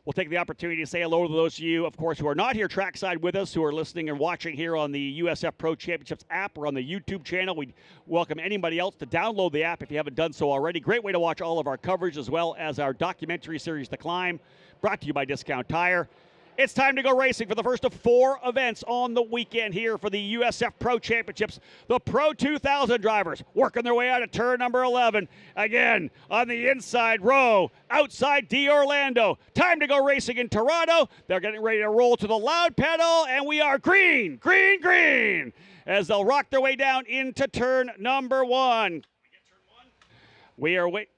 We'll take the opportunity to say hello to those of you, of course, who are not here trackside with us, who are listening and watching here on the USF Pro Championships app or on the YouTube channel. We welcome anybody else to download the app if you haven't done so already. Great way to watch all of our coverage as well as our documentary series, The Climb, brought to you by Discount Tire. It's time to go racing for the first of 4 events on the weekend here for the USF Pro Championships. The Pro 2000 drivers working their way out of turn number 11. Again, on the inside row, outside D'Orlando. Time to go racing in Toronto. They're getting ready to roll to the loud pedal, and we are green, green, green, as they'll rock their way down into turn number 1. We are waiting.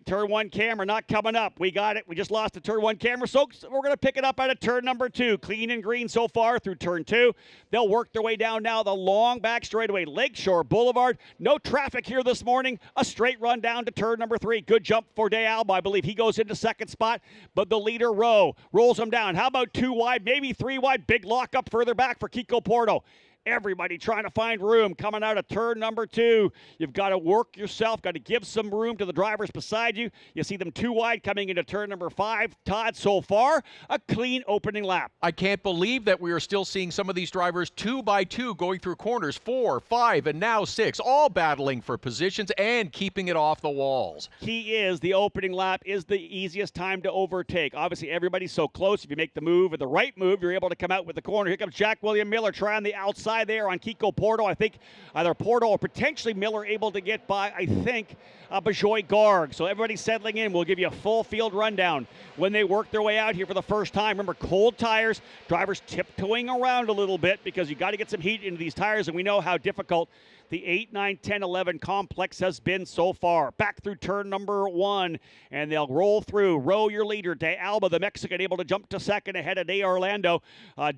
Turn 1 camera not coming up. We got it. We just lost the turn 1 camera, so we're going to pick it up out of turn number 2. Clean and green so far through turn 2. They'll work their way down now the long back straightaway, Lakeshore Boulevard. No traffic here this morning. A straight run down to turn number 3. Good jump for De Alba. I believe he goes into second spot, but the leader, Rowe, rolls him down. How about 2 wide, maybe 3 wide? Big lock up further back for Kiko Porto. Everybody trying to find room coming out of turn number 2. You've got to work yourself, got to give some room to the drivers beside you. You see them 2 wide coming into turn number 5. Todd, so far, a clean opening lap. I can't believe that we are still seeing some of these drivers 2 by 2 going through corners, 4, 5, and now 6, all battling for positions and keeping it off the walls. Key is the opening lap is the easiest time to overtake. Obviously, everybody's so close. If you make the move or the right move, you're able to come out with the corner. Here comes Jack William Miller trying the outside there on Kiko Porto. I think either Porto or potentially Miller able to get by, I think, Bajoy Garg. So everybody's settling in. We'll give you a full field rundown when they work their way out here for the first time. Remember, cold tires, drivers tiptoeing around a little bit because you got to get some heat into these tires, and we know how difficult the 8, 9, 10, 11 complex has been so far. Back through turn number 1, and they'll roll through. Rowe, your leader. De Alba, the Mexican, able to jump to second ahead of D'Orlando.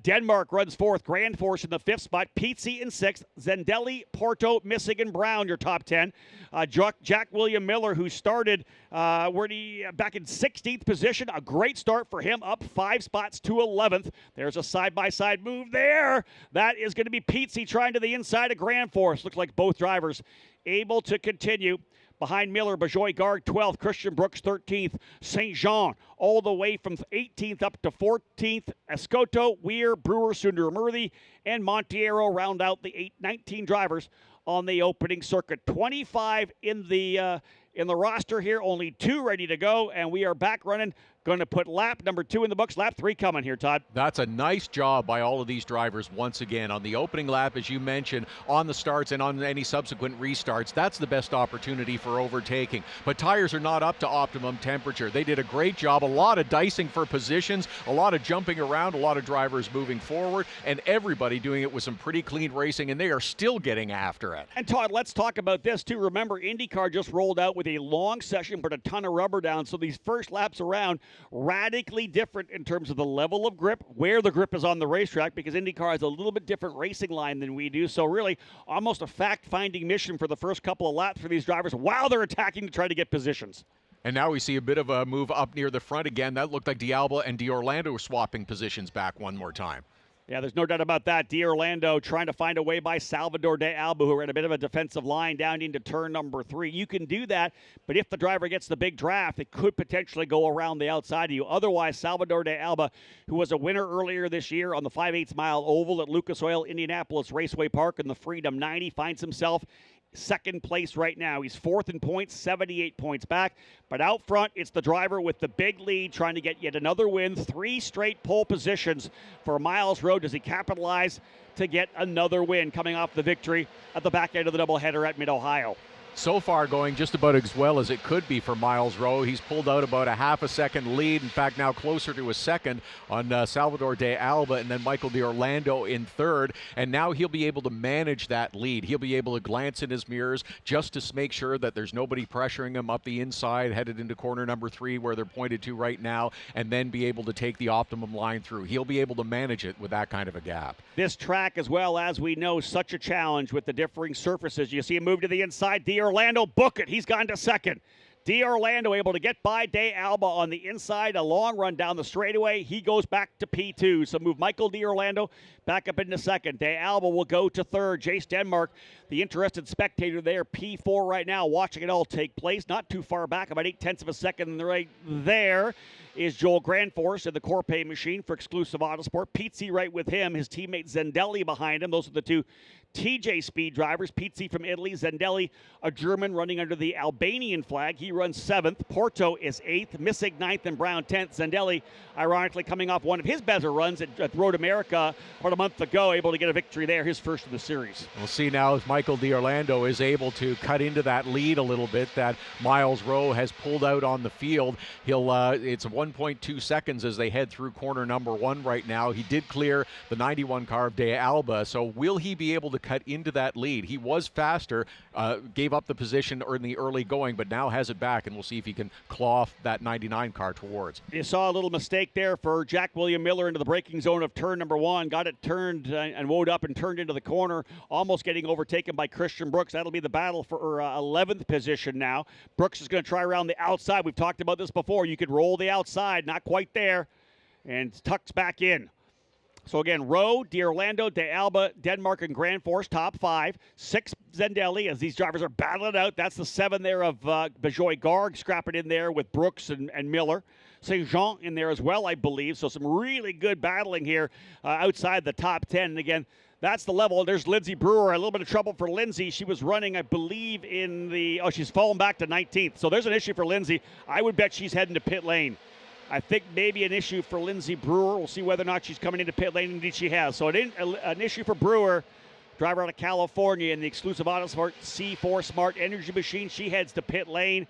Denmark runs 4th. Grand Force in the 5th spot. Pizzi in 6th. Zendelli, Porto, Missig, and Brown, your top 10. Jack William Miller, who started back in 16th position. A great start for him, up 5 spots to 11th. There's a side-by-side move there. That is going to be Pizzi trying to the inside of Grand Force. Looks like both drivers able to continue. Behind Miller, Bajoy Garg 12th, Christian Brooks 13th, St. Jean all the way from 18th up to 14th. Escoto, Weir, Brewer, Sundermurthy, and Montiero round out the 19 drivers on the opening circuit. 25 in the roster here, only 2 ready to go, and we are back running. Going to put lap number 2 in the books. Lap 3 coming here, Todd. That's a nice job by all of these drivers once again. On the opening lap, as you mentioned, on the starts and on any subsequent restarts, that's the best opportunity for overtaking. But tires are not up to optimum temperature. They did a great job. A lot of dicing for positions, a lot of jumping around, a lot of drivers moving forward, and everybody doing it with some pretty clean racing, and they are still getting after it. And Todd, let's talk about this too. Remember, IndyCar just rolled out with a long session, put a ton of rubber down, so these first laps around, radically different in terms of the level of grip, where the grip is on the racetrack, because IndyCar has a little bit different racing line than we do. So really almost a fact-finding mission for the first couple of laps for these drivers while they're attacking to try to get positions. And now we see a bit of a move up near the front again. That looked like D'Alba and D'Orlando were swapping positions back one more time. Yeah, there's no doubt about that. D'Orlando trying to find a way by Salvador De Alba, who are in a bit of a defensive line down into turn number 3. You can do that, but if the driver gets the big draft, it could potentially go around the outside of you. Otherwise, Salvador De Alba, who was a winner earlier this year on the 5/8 mile oval at Lucas Oil Indianapolis Raceway Park in the Freedom 90, finds himself second place right now. He's 4th in points, 78 points back. But out front, it's the driver with the big lead trying to get yet another win. 3 straight pole positions for Miles Rowe. Does he capitalize to get another win coming off the victory at the back end of the doubleheader at Mid-Ohio? So far going just about as well as it could be for Miles Rowe. He's pulled out about a half a second lead. In fact, now closer to a second on Salvador De Alba and then Michael D'Orlando in 3rd. And now he'll be able to manage that lead. He'll be able to glance in his mirrors just to make sure that there's nobody pressuring him up the inside, headed into corner number 3 where they're pointed to right now, and then be able to take the optimum line through. He'll be able to manage it with that kind of a gap. This track, as well as we know, such a challenge with the differing surfaces. You see him move to the inside. D'Orlando, book it. He's gone to second. D'Orlando able to get by De Alba on the inside, a long run down the straightaway. He goes back to P2. So move Michael D'Orlando back up into second. De Alba will go to third. Jace Denmark, the interested spectator there, P4 right now, watching it all take place. Not too far back, about 0.8 of a second right there. is Joel Grandforce in the Corpay machine for Exclusive Autosport. Pizzi right with him, his teammate Zendelli behind him. Those are the two TJ Speed drivers. Pizzi from Italy, Zendelli, a German, running under the Albanian flag. He runs 7th. Porto is 8th. Missig 9th and Brown 10th. Zendelli, ironically, coming off one of his better runs at Road America about a month ago, able to get a victory there, his first of the series. We'll see now if Michael D'Orlando is able to cut into that lead a little bit that Miles Rowe has pulled out on the field. It's 1.2 seconds as they head through corner number 1 right now. He did clear the 91 car of De Alba, so will he be able to cut into that lead? He was faster, gave up the position in the early going, but now has it back, and we'll see if he can claw that 99 car towards. You saw a little mistake there for Jack William Miller into the braking zone of turn number 1. Got it turned and wound up and turned into the corner, almost getting overtaken by Christian Brooks. That'll be the battle for 11th position now. Brooks is going to try around the outside. We've talked about this before. You could roll the outside, not quite there, and tucks back in. So again, Rowe, D'Orlando, De Alba, Denmark, and Grandforce, top 5. 6, Zendelli, as these drivers are battling out. That's the 7 there of Bejoy Garg, scrapping in there with Brooks and Miller. St. Jean in there as well, I believe. So some really good battling here outside the top 10. And again, that's the level. There's Lindsay Brewer. A little bit of trouble for Lindsay. She was running, I believe, in the... Oh, she's fallen back to 19th. So there's an issue for Lindsay. I would bet she's heading to pit lane. I think maybe an issue for Lindsay Brewer. We'll see whether or not she's coming into pit lane. Indeed, she has. So an issue for Brewer, driver out of California in the Exclusive Autosport C4 Smart Energy Machine. She heads to pit lane,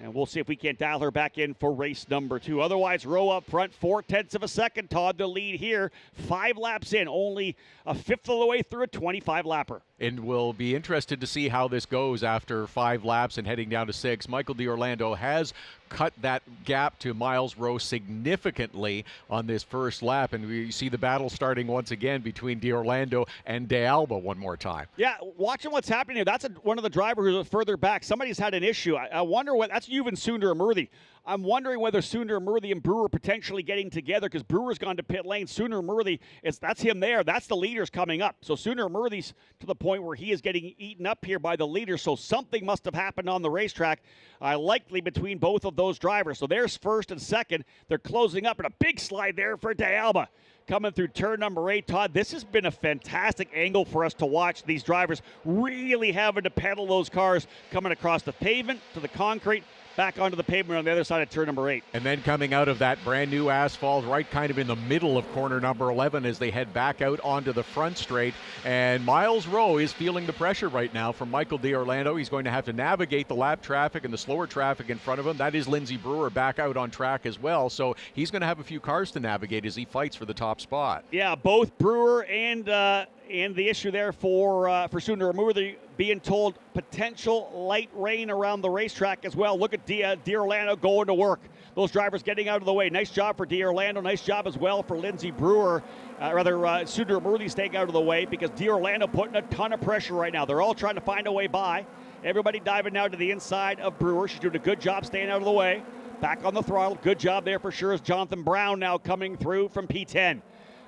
and we'll see if we can't dial her back in for race number 2. Otherwise, Rowe up front, 0.4 of a second. Todd the lead here. 5 laps in, only a fifth of the way through a 25-lapper. And we'll be interested to see how this goes after 5 laps and heading down to 6. Michael D'Orlando has cut that gap to Miles Rowe significantly on this first lap, and we see the battle starting once again between D'Orlando and De Alba one more time. Yeah, watching what's happening here, that's one of the drivers who's further back. Somebody's had an issue. I wonder what, that's Yuvan Sundaramurthy. I'm wondering whether Sundaramurthy and Brewer potentially getting together, because Brewer's gone to pit lane. Sundaramurthy, that's him there. That's the leaders coming up. So Sundaramurthy's to the point where he is getting eaten up here by the leader. So something must have happened on the racetrack, likely between both of those drivers. So there's first and second. They're closing up, and a big slide there for De Alba. Coming through turn number 8, Todd, this has been a fantastic angle for us to watch. These drivers really having to pedal those cars coming across the pavement to the concrete, back onto the pavement on the other side of turn number 8. And then coming out of that brand new asphalt right kind of in the middle of corner number 11 as they head back out onto the front straight. And Miles Rowe is feeling the pressure right now from Michael D'Orlando. He's going to have to navigate the lap traffic and the slower traffic in front of him. That is Lindsay Brewer back out on track as well. So he's going to have a few cars to navigate as he fights for the top spot. Yeah, both Brewer and the issue there for Sundaramurthy being told potential light rain around the racetrack as well. Look at D'Orlando going to work. Those drivers getting out of the way. Nice job for D'Orlando. Nice job as well for Lindsay Brewer. Sundaramurthy staying out of the way, because D'Orlando putting a ton of pressure right now. They're all trying to find a way by. Everybody diving now to the inside of Brewer. She's doing a good job staying out of the way. Back on the throttle. Good job there for sure as Jonathan Brown now coming through from P10.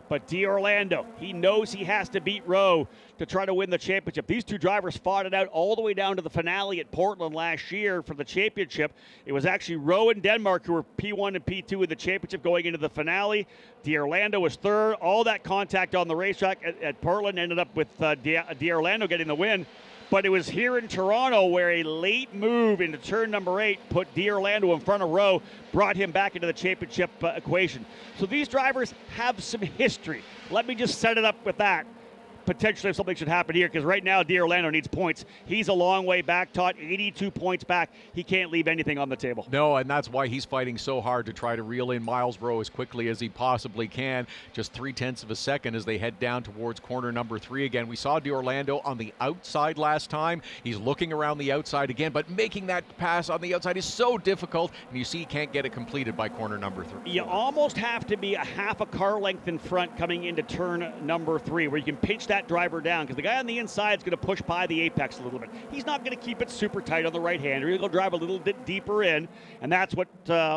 But D'Orlando, he knows he has to beat Rowe to try to win the championship. These two drivers fought it out all the way down to the finale at Portland last year for the championship. It was actually Rowe and Denmark who were P1 and P2 in the championship going into the finale. D'Orlando was third. All that contact on the racetrack at Portland ended up with D'Orlando getting the win. But it was here in Toronto where a late move into turn number 8 put D'Orlando in front of Rowe, brought him back into the championship equation. So these drivers have some history. Let me just set it up with that. Potentially if something should happen here, because right now D'Orlando needs points. He's a long way back, Todd, 82 points back. He can't leave anything on the table. No, and that's why he's fighting so hard to try to reel in Miles Rowe as quickly as he possibly can. Just 0.3 of a second as they head down towards corner number 3 again. We saw D'Orlando on the outside last time. He's looking around the outside again, but making that pass on the outside is so difficult, and you see he can't get it completed by corner number 3. You almost have to be a half a car length in front coming into turn number 3, where you can pinch that that driver down, because the guy on the inside is going to push by the apex a little bit. He's not going to keep it super tight on the right-hander. He'll go drive a little bit deeper in, and that's what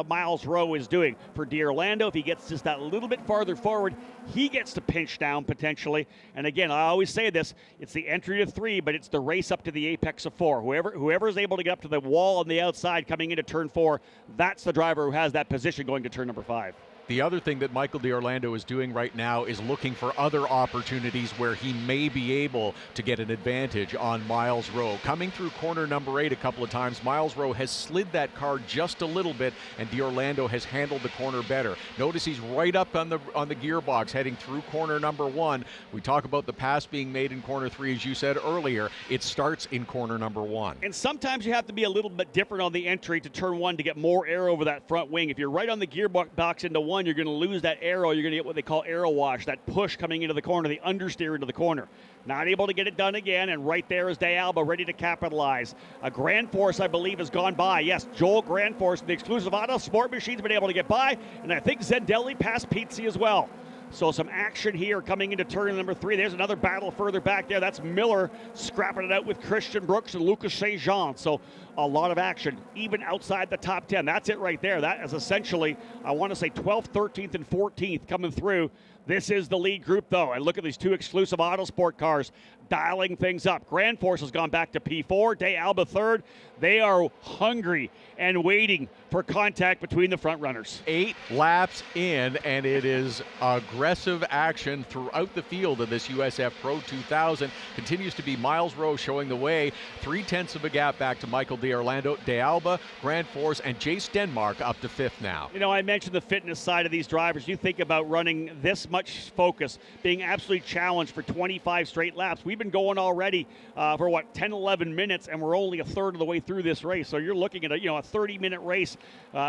Miles Rowe is doing. For D'Orlando, if he gets just that little bit farther forward, he gets to pinch down potentially. And again, I always say this, it's the entry to 3, but it's the race up to the apex of 4. Whoever is able to get up to the wall on the outside coming into turn 4, that's the driver who has that position going to turn number 5. The other thing that Michael D'Orlando is doing right now is looking for other opportunities where he may be able to get an advantage on Miles Rowe. Coming through corner number 8 a couple of times, Miles Rowe has slid that car just a little bit, and D'Orlando has handled the corner better. Notice he's right up on the gearbox heading through corner number 1. We talk about the pass being made in corner 3, as you said earlier. It starts in corner number 1. And sometimes you have to be a little bit different on the entry to turn 1 to get more air over that front wing. If you're right on the gearbox into 1, you're going to lose that aero. You're going to get what they call aero wash, that push coming into the corner, the understeer into the corner. Not able to get it done again, and right there is D'Alba ready to capitalize. A Grand Force, I believe, has gone by. Yes, Joel Grand Force, the exclusive auto sport machine's been able to get by, and I think Zendelli passed Pizzi as well. So some action here coming into turn number 3. There's another battle further back there. That's Miller scrapping it out with Christian Brooks and Lucas St. Jean. So a lot of action, even outside the top 10. That's it right there. That is essentially, I want to say 12th, 13th, and 14th coming through. This is the lead group, though. And look at these 2 exclusive Autosport cars dialing things up. Grand Force has gone back to P4. D'Alba 3rd. They are hungry and waiting for contact between the front runners. 8 laps in, and it is aggressive action throughout the field of this USF Pro 2000. Continues to be Miles Rowe showing the way. 3/10 of a gap back to Michael D'Orlando, D'Alba, Grand Force, and Jace Denmark up to 5th now. You know, I mentioned the fitness side of these drivers. You think about running this much focus, being absolutely challenged for 25 straight laps. We've been going already for 10, 11 minutes, and we're only a third of the way through this race. So you're looking at a 30-minute race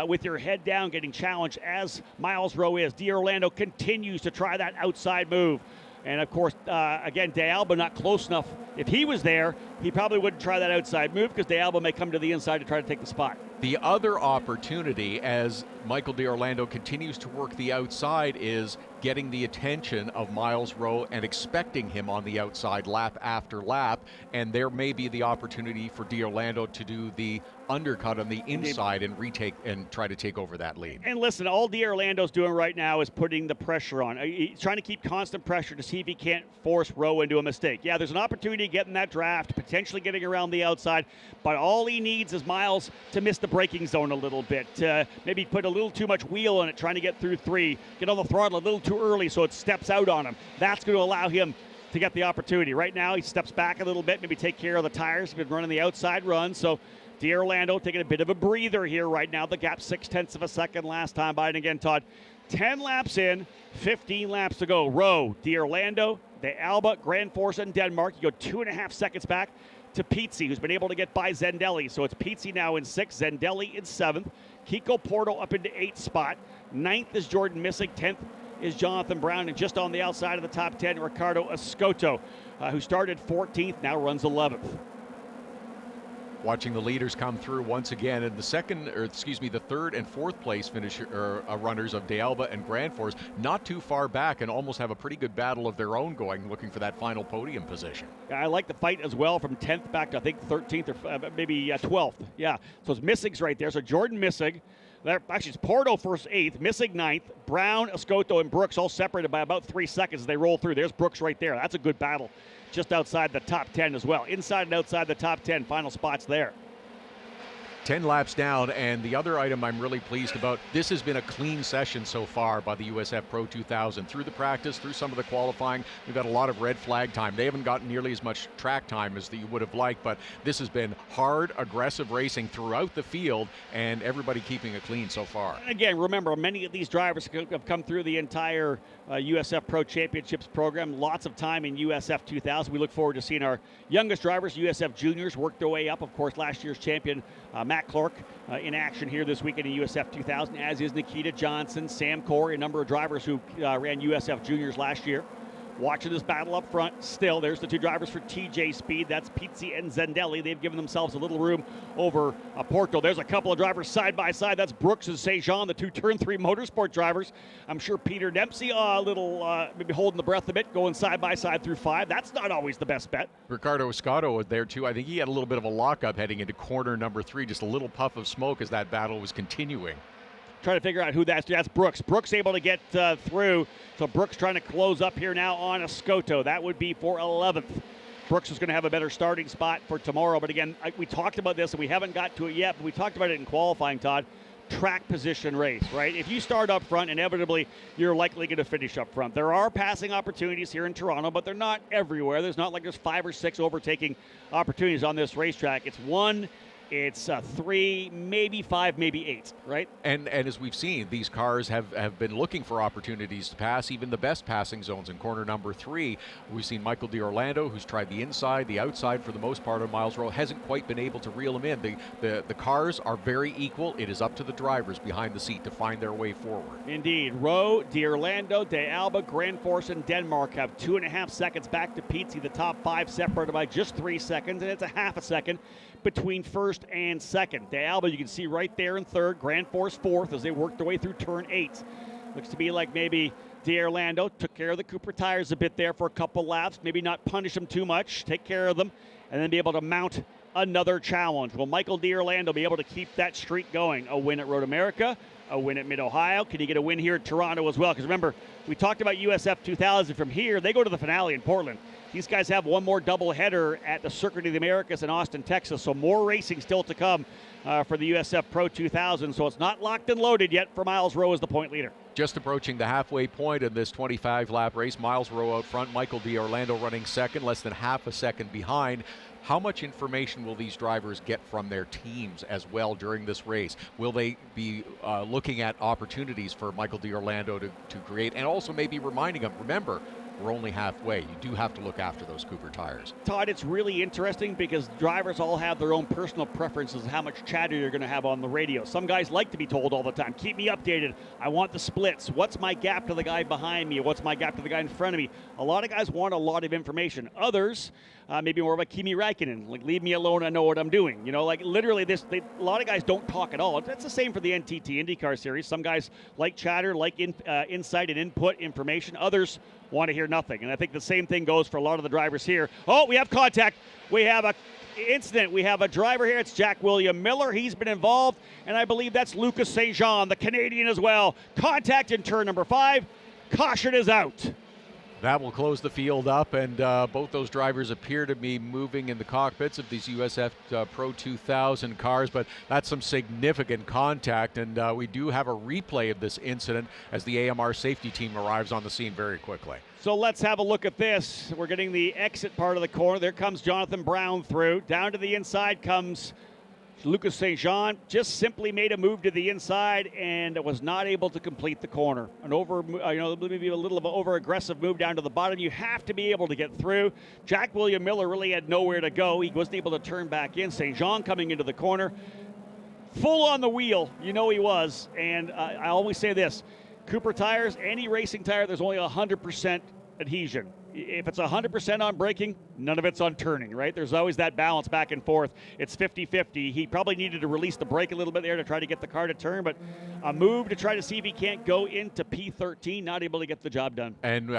with your head down, getting challenged as Miles Rowe is. D'Orlando continues to try that outside move. And of course, again, D'Alba not close enough. If he was there, he probably wouldn't try that outside move, because D'Alba may come to the inside to try to take the spot. The other opportunity, as Michael D'Orlando continues to work the outside, is getting the attention of Miles Rowe and expecting him on the outside lap after lap. And there may be the opportunity for D'Orlando to do the undercut on the inside and retake and try to take over that lead. And listen, all D'Orlando's doing right now is putting the pressure on. He's trying to keep constant pressure to see if he can't force Rowe into a mistake. Yeah, there's an opportunity to get in that draft, potentially getting around the outside, but all he needs is Miles to miss the braking zone a little bit. Maybe put a little too much wheel on it, trying to get through 3, get on the throttle a little too early so it steps out on him. That's going to allow him to get the opportunity. Right now, he steps back a little bit, maybe take care of the tires. He's been running the outside run, so D'Orlando taking a bit of a breather here right now. The gap 0.6 of a second last time by. And again, Todd, 10 laps in, 15 laps to go. Rowe, D'Orlando, D'Alba, Grand Force, and Denmark. You go 2.5 seconds back to Pizzi, who's been able to get by Zendelli. So it's Pizzi now in 6th, Zendelli in 7th. Kiko Porto up into 8th spot. 9th is Jordan Missig. 10th is Jonathan Brown. And just on the outside of the top 10, Ricardo Escoto, who started 14th, now runs 11th. Watching the leaders come through once again, and the third and fourth place runners of D'Alba and Grand Force not too far back and almost have a pretty good battle of their own going, looking for that final podium position. I like the fight as well from 10th back to, I think, 13th or maybe 12th. Yeah, so it's Missig's right there. So Jordan Missig. Actually, it's Porto first 8th, Missig 9th, Brown, Escoto, and Brooks all separated by about 3 seconds as they roll through. There's Brooks right there. That's a good battle just outside the top 10 as well. Inside and outside the top 10, final spots there. 10 laps down, and the other item I'm really pleased about, this has been a clean session so far by the USF Pro 2000. Through the practice, through some of the qualifying, we've got a lot of red flag time. They haven't gotten nearly as much track time as you would have liked, but this has been hard, aggressive racing throughout the field, and everybody keeping it clean so far. Again, remember, many of these drivers have come through the entire USF Pro Championships program. Lots of time in USF 2000. We look forward to seeing our youngest drivers, USF juniors, work their way up. Of course, last year's champion, Matt Clark, in action here this weekend in USF 2000, as is Nikita Johnson, Sam Corey, a number of drivers who ran USF juniors last year. Watching this battle up front, still, there's the two drivers for TJ Speed. That's Pizzi and Zendelli. They've given themselves a little room over Porto. There's a couple of drivers side by side. That's Brooks and St. Jean, the two Turn 3 Motorsport drivers. I'm sure Peter Dempsey a little maybe holding the breath a bit, going side by side through 5. That's not always the best bet. Ricardo Escato was there too. I think he had a little bit of a lockup heading into corner number 3, just a little puff of smoke as that battle was continuing. Trying to figure out who that's. That's Brooks. Brooks able to get through. So Brooks trying to close up here now on Escoto. That would be for 11th. Brooks is going to have a better starting spot for tomorrow. But again, we talked about this and we haven't got to it yet, but we talked about it in qualifying, Todd. Track position race, right? If you start up front, inevitably you're likely going to finish up front. There are passing opportunities here in Toronto, but they're not everywhere. There's not like there's 5 or 6 overtaking opportunities on this racetrack. It's 1, it's 3, maybe 5, maybe 8, right? And as we've seen, these cars have been looking for opportunities to pass even the best passing zones in corner number 3. We've seen Michael D'Orlando, who's tried the inside, the outside for the most part on Miles Rowe, hasn't quite been able to reel them in. The cars are very equal. It is up to the drivers behind the seat to find their way forward. Indeed. Rowe, D'Orlando, De Alba, Grand Force, and Denmark have 2.5 seconds back to Pizzi. The top 5 separated by just 3 seconds, and it's a half a second between first and second. De Alba, you can see right there in third. Grand Force fourth as they work their way through turn 8. Looks to be like maybe D'Orlando took care of the Cooper tires a bit there for a couple laps. Maybe not punish them too much, take care of them, and then be able to mount another challenge. Will Michael D'Orlando be able to keep that streak going? A win at Road America, a win at Mid-Ohio. Can he get a win here at Toronto as well? Because remember, we talked about USF 2000. From here, they go to the finale in Portland. These guys have one more doubleheader at the Circuit of the Americas in Austin, Texas, so more racing still to come for the USF Pro 2000. So it's not locked and loaded yet for Miles Rowe as the point leader. Just approaching the halfway point in this 25-lap race. Miles Rowe out front, Michael D'Orlando running second, less than half a second behind. How much information will these drivers get from their teams as well during this race? Will they be looking at opportunities for Michael D'Orlando to create, and also maybe reminding them, remember, we're only halfway. You do have to look after those Cooper tires. Todd, it's really interesting because drivers all have their own personal preferences of how much chatter you're going to have on the radio. Some guys like to be told all the time, keep me updated. I want the splits. What's my gap to the guy behind me? What's my gap to the guy in front of me? A lot of guys want a lot of information. Others, maybe more of a Kimi Räikkönen, like leave me alone, I know what I'm doing. You know, like literally a lot of guys don't talk at all. That's the same for the NTT IndyCar Series. Some guys like chatter, like insight and input information. Others want to hear nothing. And I think the same thing goes for a lot of the drivers here. Oh, we have contact. We have a incident. We have a driver here. It's Jack William Miller. He's been involved, and I believe that's Lucas St. Jean, the Canadian as well. Contact in turn number 5. Caution is out. That will close the field up, and both those drivers appear to be moving in the cockpits of these USF Pro 2000 cars, but that's some significant contact, and we do have a replay of this incident as the AMR safety team arrives on the scene very quickly. So let's have a look at this. We're getting the exit part of the corner. There comes Jonathan Brown through. Down to the inside comes Lucas St. Jean. Just simply made a move to the inside and was not able to complete the corner. Maybe a little of an over-aggressive move down to the bottom. You have to be able to get through. Jack William Miller really had nowhere to go. He wasn't able to turn back in. St. Jean coming into the corner, full on the wheel. You know he was. And I always say this. Cooper tires, any racing tire, there's only 100% adhesion. If it's 100% on braking, none of it's on turning, right? There's always that balance back and forth. It's 50-50. He probably needed to release the brake a little bit there to try to get the car to turn, but a move to try to see if he can't go into P13, not able to get the job done. And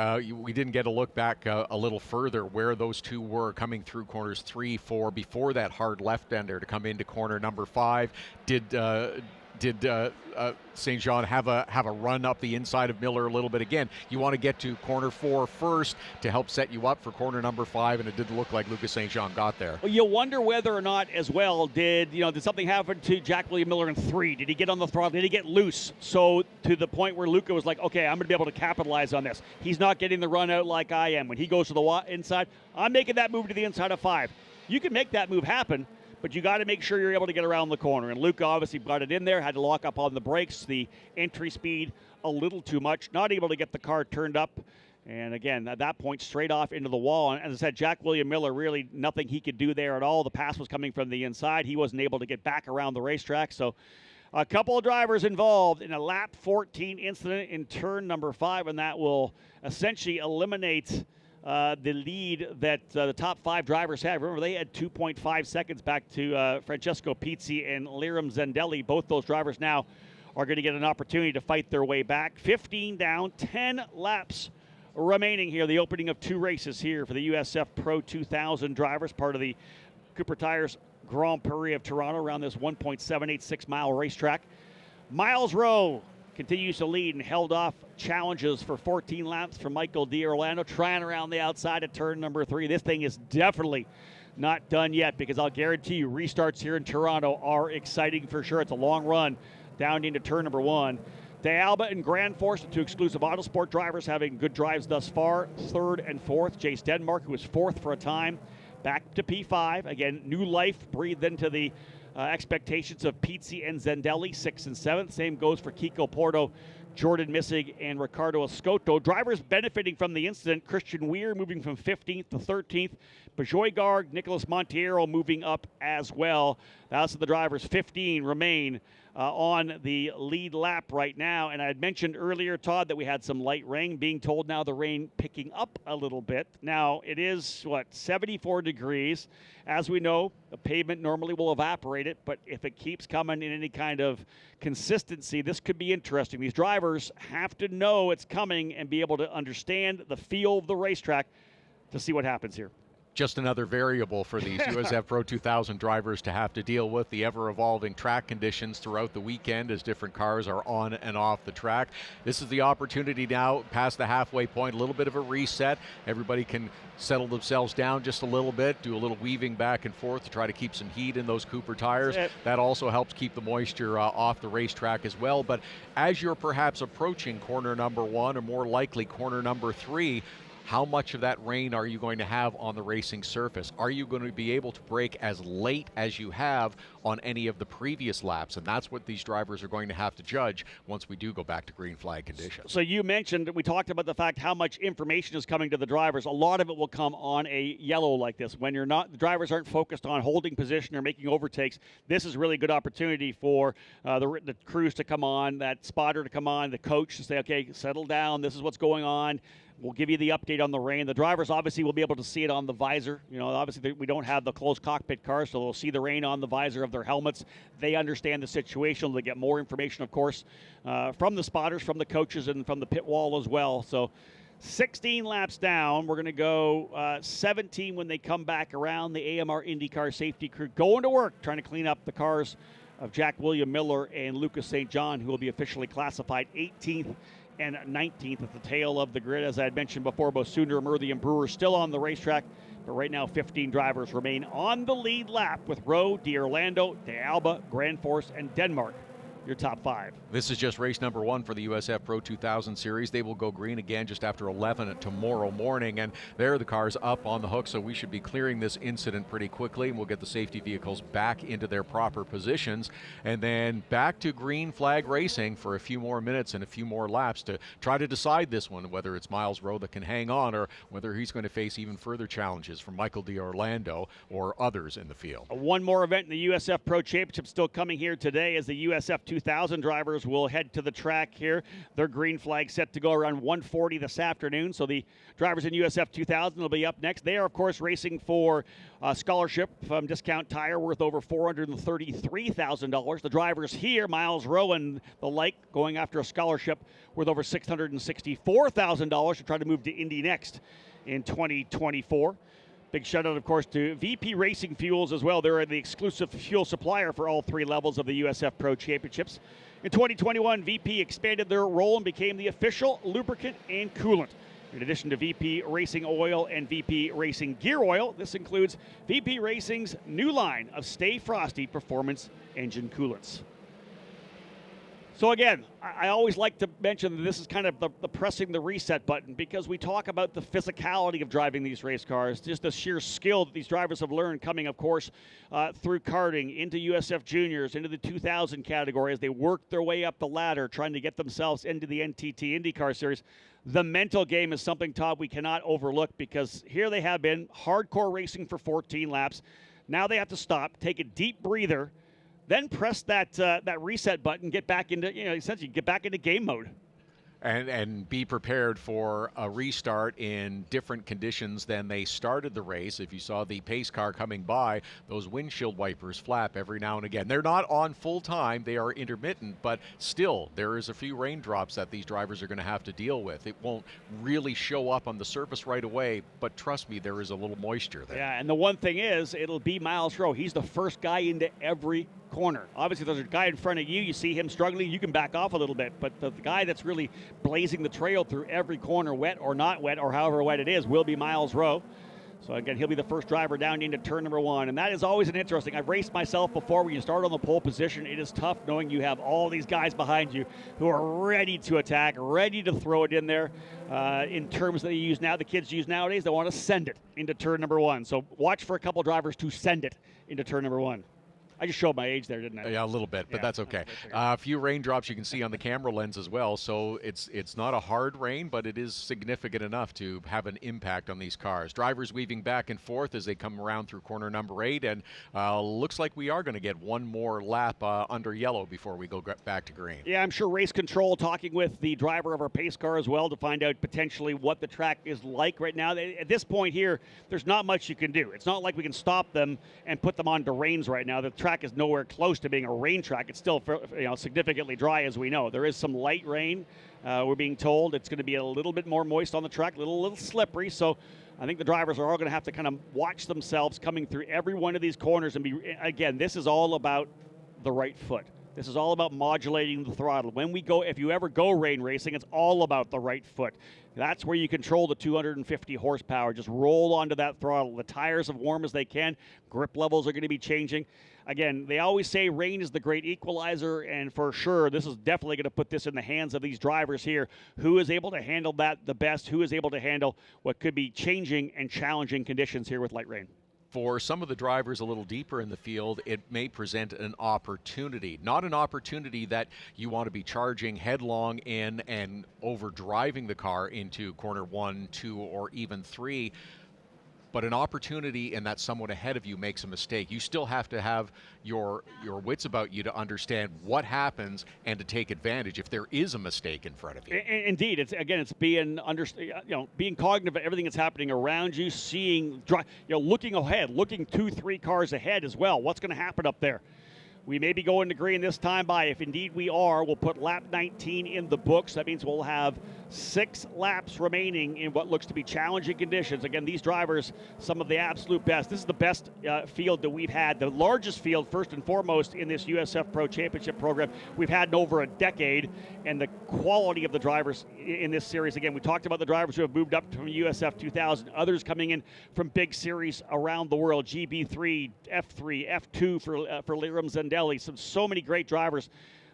we didn't get a look back a little further where those two were coming through corners 3, 4, before that hard left-ender to come into corner number 5. Did St. Jean have a run up the inside of Miller a little bit? Again, you want to get to corner 4 first to help set you up for corner number 5, and it didn't look like Lucas St. Jean got there. Well, you wonder whether or not as well did something happen to Jack William Miller in 3? Did he get on the throttle? Did he get loose? So to the point where Luca was like, okay, I'm going to be able to capitalize on this. He's not getting the run out like I am. When he goes to the inside, I'm making that move to the inside of 5. You can make that move happen, but you got to make sure you're able to get around the corner. And Luca obviously got it in there, had to lock up on the brakes, the entry speed a little too much, not able to get the car turned up. And again, at that point, straight off into the wall. And as I said, Jack William Miller, really nothing he could do there at all. The pass was coming from the inside. He wasn't able to get back around the racetrack. So A couple of drivers involved in a lap 14 incident in turn number 5, and that will essentially eliminate the lead that the top 5 drivers have. Remember, they had 2.5 seconds back to Francesco Pizzi and Liram Zendelli. Both those drivers now are going to get an opportunity to fight their way back. 15 down, 10 laps remaining here. The opening of 2 races here for the USF Pro 2000 drivers, part of the Cooper Tires Grand Prix of Toronto around this 1.786 mile racetrack. Miles Rowe continues to lead and held off challenges for 14 laps from Michael D'Orlando, trying around the outside at turn number 3. This thing is definitely not done yet, because I'll guarantee you restarts here in Toronto are exciting for sure. It's a long run down into turn number 1. De Alba and Grand Force, the 2 exclusive Autosport drivers, having good drives thus far. 3rd and 4th. Jace Denmark, who was 4th for a time, back to P5. Again, new life breathed into the expectations of Pizzi and Zendelli, 6th and 7th. Same goes for Kiko Porto, Jordan Missig, and Ricardo Escoto. Drivers benefiting from the incident: Christian Weir moving from 15th to 13th. Bajoy Garg, Nicholas Montiero moving up as well. That's the drivers. 15 remain on the lead lap right now. And I had mentioned earlier, Todd, that we had some light rain. Being told now the rain picking up a little bit. Now it is, 74 degrees. As we know, the pavement normally will evaporate it, but if it keeps coming in any kind of consistency, this could be interesting. These drivers have to know it's coming and be able to understand the feel of the racetrack to see what happens here. Just another variable for these USF Pro 2000 drivers to have to deal with, the ever-evolving track conditions throughout the weekend as different cars are on and off the track. This is the opportunity now, past the halfway point, a little bit of a reset. Everybody can settle themselves down just a little bit, do a little weaving back and forth to try to keep some heat in those Cooper tires. That also helps keep the moisture off the racetrack as well. But as you're perhaps approaching corner number 1, or more likely corner number 3, how much of that rain are you going to have on the racing surface? Are you going to be able to brake as late as you have on any of the previous laps? And that's what these drivers are going to have to judge once we do go back to green flag conditions. So you mentioned, we talked about the fact how much information is coming to the drivers. A lot of it will come on a yellow like this. When the drivers aren't focused on holding position or making overtakes, this is really a good opportunity for the crews to come on, that spotter to come on, the coach to say, okay, settle down, this is what's going on. We'll give you the update on the rain. The drivers obviously will be able to see it on the visor. Obviously we don't have the closed cockpit cars, so they'll see the rain on the visor of their helmets. They understand the situation. They get more information, of course, from the spotters, from the coaches, and from the pit wall as well. So 16 laps down. We're going to go 17 when they come back around. The AMR IndyCar safety crew going to work, trying to clean up the cars of Jack William Miller and Lucas St. John, who will be officially classified 18th and 19th at the tail of the grid. As I had mentioned before, both Sunder, Murthy, and Brewer still on the racetrack, but right now 15 drivers remain on the lead lap, with Rowe, D'Orlando, De Alba, Grand Force, and Denmark your top 5. This is just race number 1 for the USF Pro 2000 series. They will go green again just after 11 tomorrow morning, and there are the cars up on the hook, so we should be clearing this incident pretty quickly, and we'll get the safety vehicles back into their proper positions, and then back to green flag racing for a few more minutes and a few more laps to try to decide this one, whether it's Miles Rowe that can hang on, or whether he's going to face even further challenges from Michael D'Orlando or others in the field. One more event in the USF Pro Championships still coming here today, as the USF 2000 drivers will head to the track here. Their green flag set to go around 1:40 this afternoon. So the drivers in USF 2000 will be up next. They are, of course, racing for a scholarship from Discount Tire worth over $433,000. The drivers here, Miles Rowe and the like, going after a scholarship worth over $664,000 to try to move to Indy next in 2024. Big shout out, of course, to VP Racing Fuels as well. They're the exclusive fuel supplier for all 3 levels of the USF Pro Championships. In 2021, VP expanded their role and became the official lubricant and coolant. In addition to VP Racing Oil and VP Racing Gear Oil, this includes VP Racing's new line of Stay Frosty Performance Engine Coolants. So again, I always like to mention that this is kind of the pressing the reset button, because we talk about the physicality of driving these race cars, just the sheer skill that these drivers have learned coming, of course, through karting, into USF Juniors, into the 2000 category, as they work their way up the ladder, trying to get themselves into the NTT IndyCar Series. The mental game is something, Todd, we cannot overlook, because here they have been hardcore racing for 14 laps. Now they have to stop, take a deep breather. then press that reset button, get back into, essentially get back into game mode. And be prepared for a restart in different conditions than they started the race. If you saw the pace car coming by, those windshield wipers flap every now and again. They're not on full time, they are intermittent, but still, there is a few raindrops that these drivers are going to have to deal with. It won't really show up on the surface right away, but trust me, there is a little moisture there. Yeah, and the one thing is, it'll be Miles Rowe. He's the first guy into every corner. Obviously, there's a guy in front of you. You see him struggling, you can back off a little bit. But the guy that's really blazing the trail through every corner, wet or not wet, or however wet it is, will be Miles Rowe. So again, he'll be the first driver down into turn number 1. And that is always an interesting. I've raced myself before. When you start on the pole position, it is tough knowing you have all these guys behind you who are ready to attack, ready to throw it in there. In terms that they use now, the kids use nowadays, they want to send it into turn number 1. So watch for a couple drivers to send it into turn number 1. I just showed my age there, didn't I? Yeah, a little bit, but that's okay. A few raindrops you can see on the camera lens as well, so it's not a hard rain, but it is significant enough to have an impact on these cars. Drivers weaving back and forth as they come around through corner number 8, and looks like we are going to get one more lap under yellow before we go back to green. Yeah, I'm sure race control talking with the driver of our pace car as well to find out potentially what the track is like right now. At this point here, there's not much you can do. It's not like we can stop them and put them onto rains right now. The track is nowhere close to being a rain track. It's still significantly dry, as we know. There is some light rain. We're being told it's going to be a little bit more moist on the track, a little slippery. So I think the drivers are all going to have to kind of watch themselves coming through every one of these corners. And again, this is all about the right foot. This is all about modulating the throttle. When we go, if you ever go rain racing, it's all about the right foot. That's where you control the 250 horsepower. Just roll onto that throttle. The tires are warm as they can. Grip levels are going to be changing. Again, they always say rain is the great equalizer, and for sure, this is definitely going to put this in the hands of these drivers here. Who is able to handle that the best? Who is able to handle what could be changing and challenging conditions here with light rain? For some of the drivers a little deeper in the field, it may present an opportunity. Not an opportunity that you want to be charging headlong in and over driving the car into corner 1, 2, or even 3, but an opportunity in that someone ahead of you makes a mistake. You still have to have your wits about you to understand what happens and to take advantage if there is a mistake in front of you. Indeed, it's being being cognitive of everything that's happening around you, seeing, looking ahead, looking 2-3 cars ahead as well. What's going to happen up there? We may be going to green this time by. If indeed we are, we'll put lap 19 in the books. That means we'll have 6 laps remaining in what looks to be challenging conditions. Again, these drivers, some of the absolute best. This is the best field that we've had, the largest field, first and foremost, in this USF Pro Championship program we've had in over a decade, and the quality of the drivers in this series. Again, we talked about the drivers who have moved up from USF 2000, others coming in from big series around the world, GB3, F3, F2 for Liram Zendelli. So many great drivers.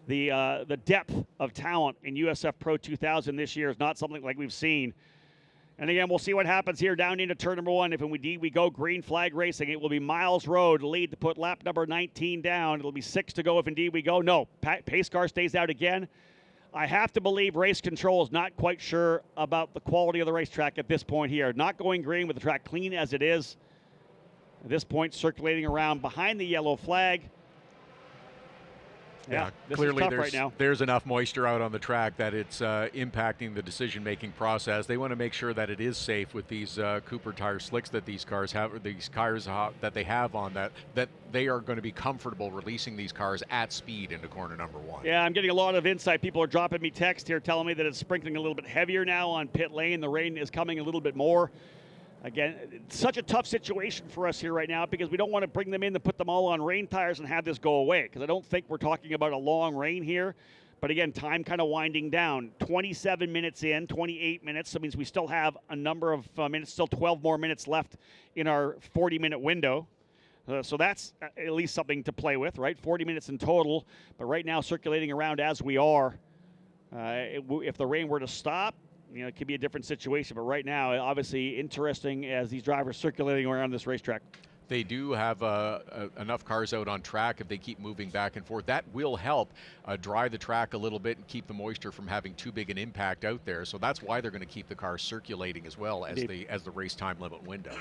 The depth of talent in USF Pro 2000 this year is not something like we've seen. And again, we'll see what happens here down into turn number 1. If indeed we go green flag racing, it will be Miles Rowe to lead to put lap number 19 down. It'll be 6 to go if indeed we go. No, pace car stays out again. I have to believe race control is not quite sure about the quality of the racetrack at this point here. Not going green with the track clean as it is. At this point, circulating around behind the yellow flag. Yeah, clearly there's enough moisture out on the track that it's impacting the decision-making process. They want to make sure that it is safe with these Cooper tire slicks that these cars have, or these tires that they have on that they are going to be comfortable releasing these cars at speed into corner number 1. Yeah, I'm getting a lot of insight. People are dropping me text here telling me that it's sprinkling a little bit heavier now on pit lane. The rain is coming a little bit more. Again, it's such a tough situation for us here right now because we don't want to bring them in and put them all on rain tires and have this go away, because I don't think we're talking about a long rain here. But again, time kind of winding down. 27 minutes in, 28 minutes. That means we still have a number of minutes, still 12 more minutes left in our 40-minute window. So that's at least something to play with, right? 40 minutes in total. But right now, circulating around as we are, if the rain were to stop, it could be a different situation. But right now, obviously interesting as these drivers circulating around this racetrack. They do have enough cars out on track. If they keep moving back and forth, that will help dry the track a little bit and keep the moisture from having too big an impact out there. So that's why they're going to keep the cars circulating as well as the race time limit window.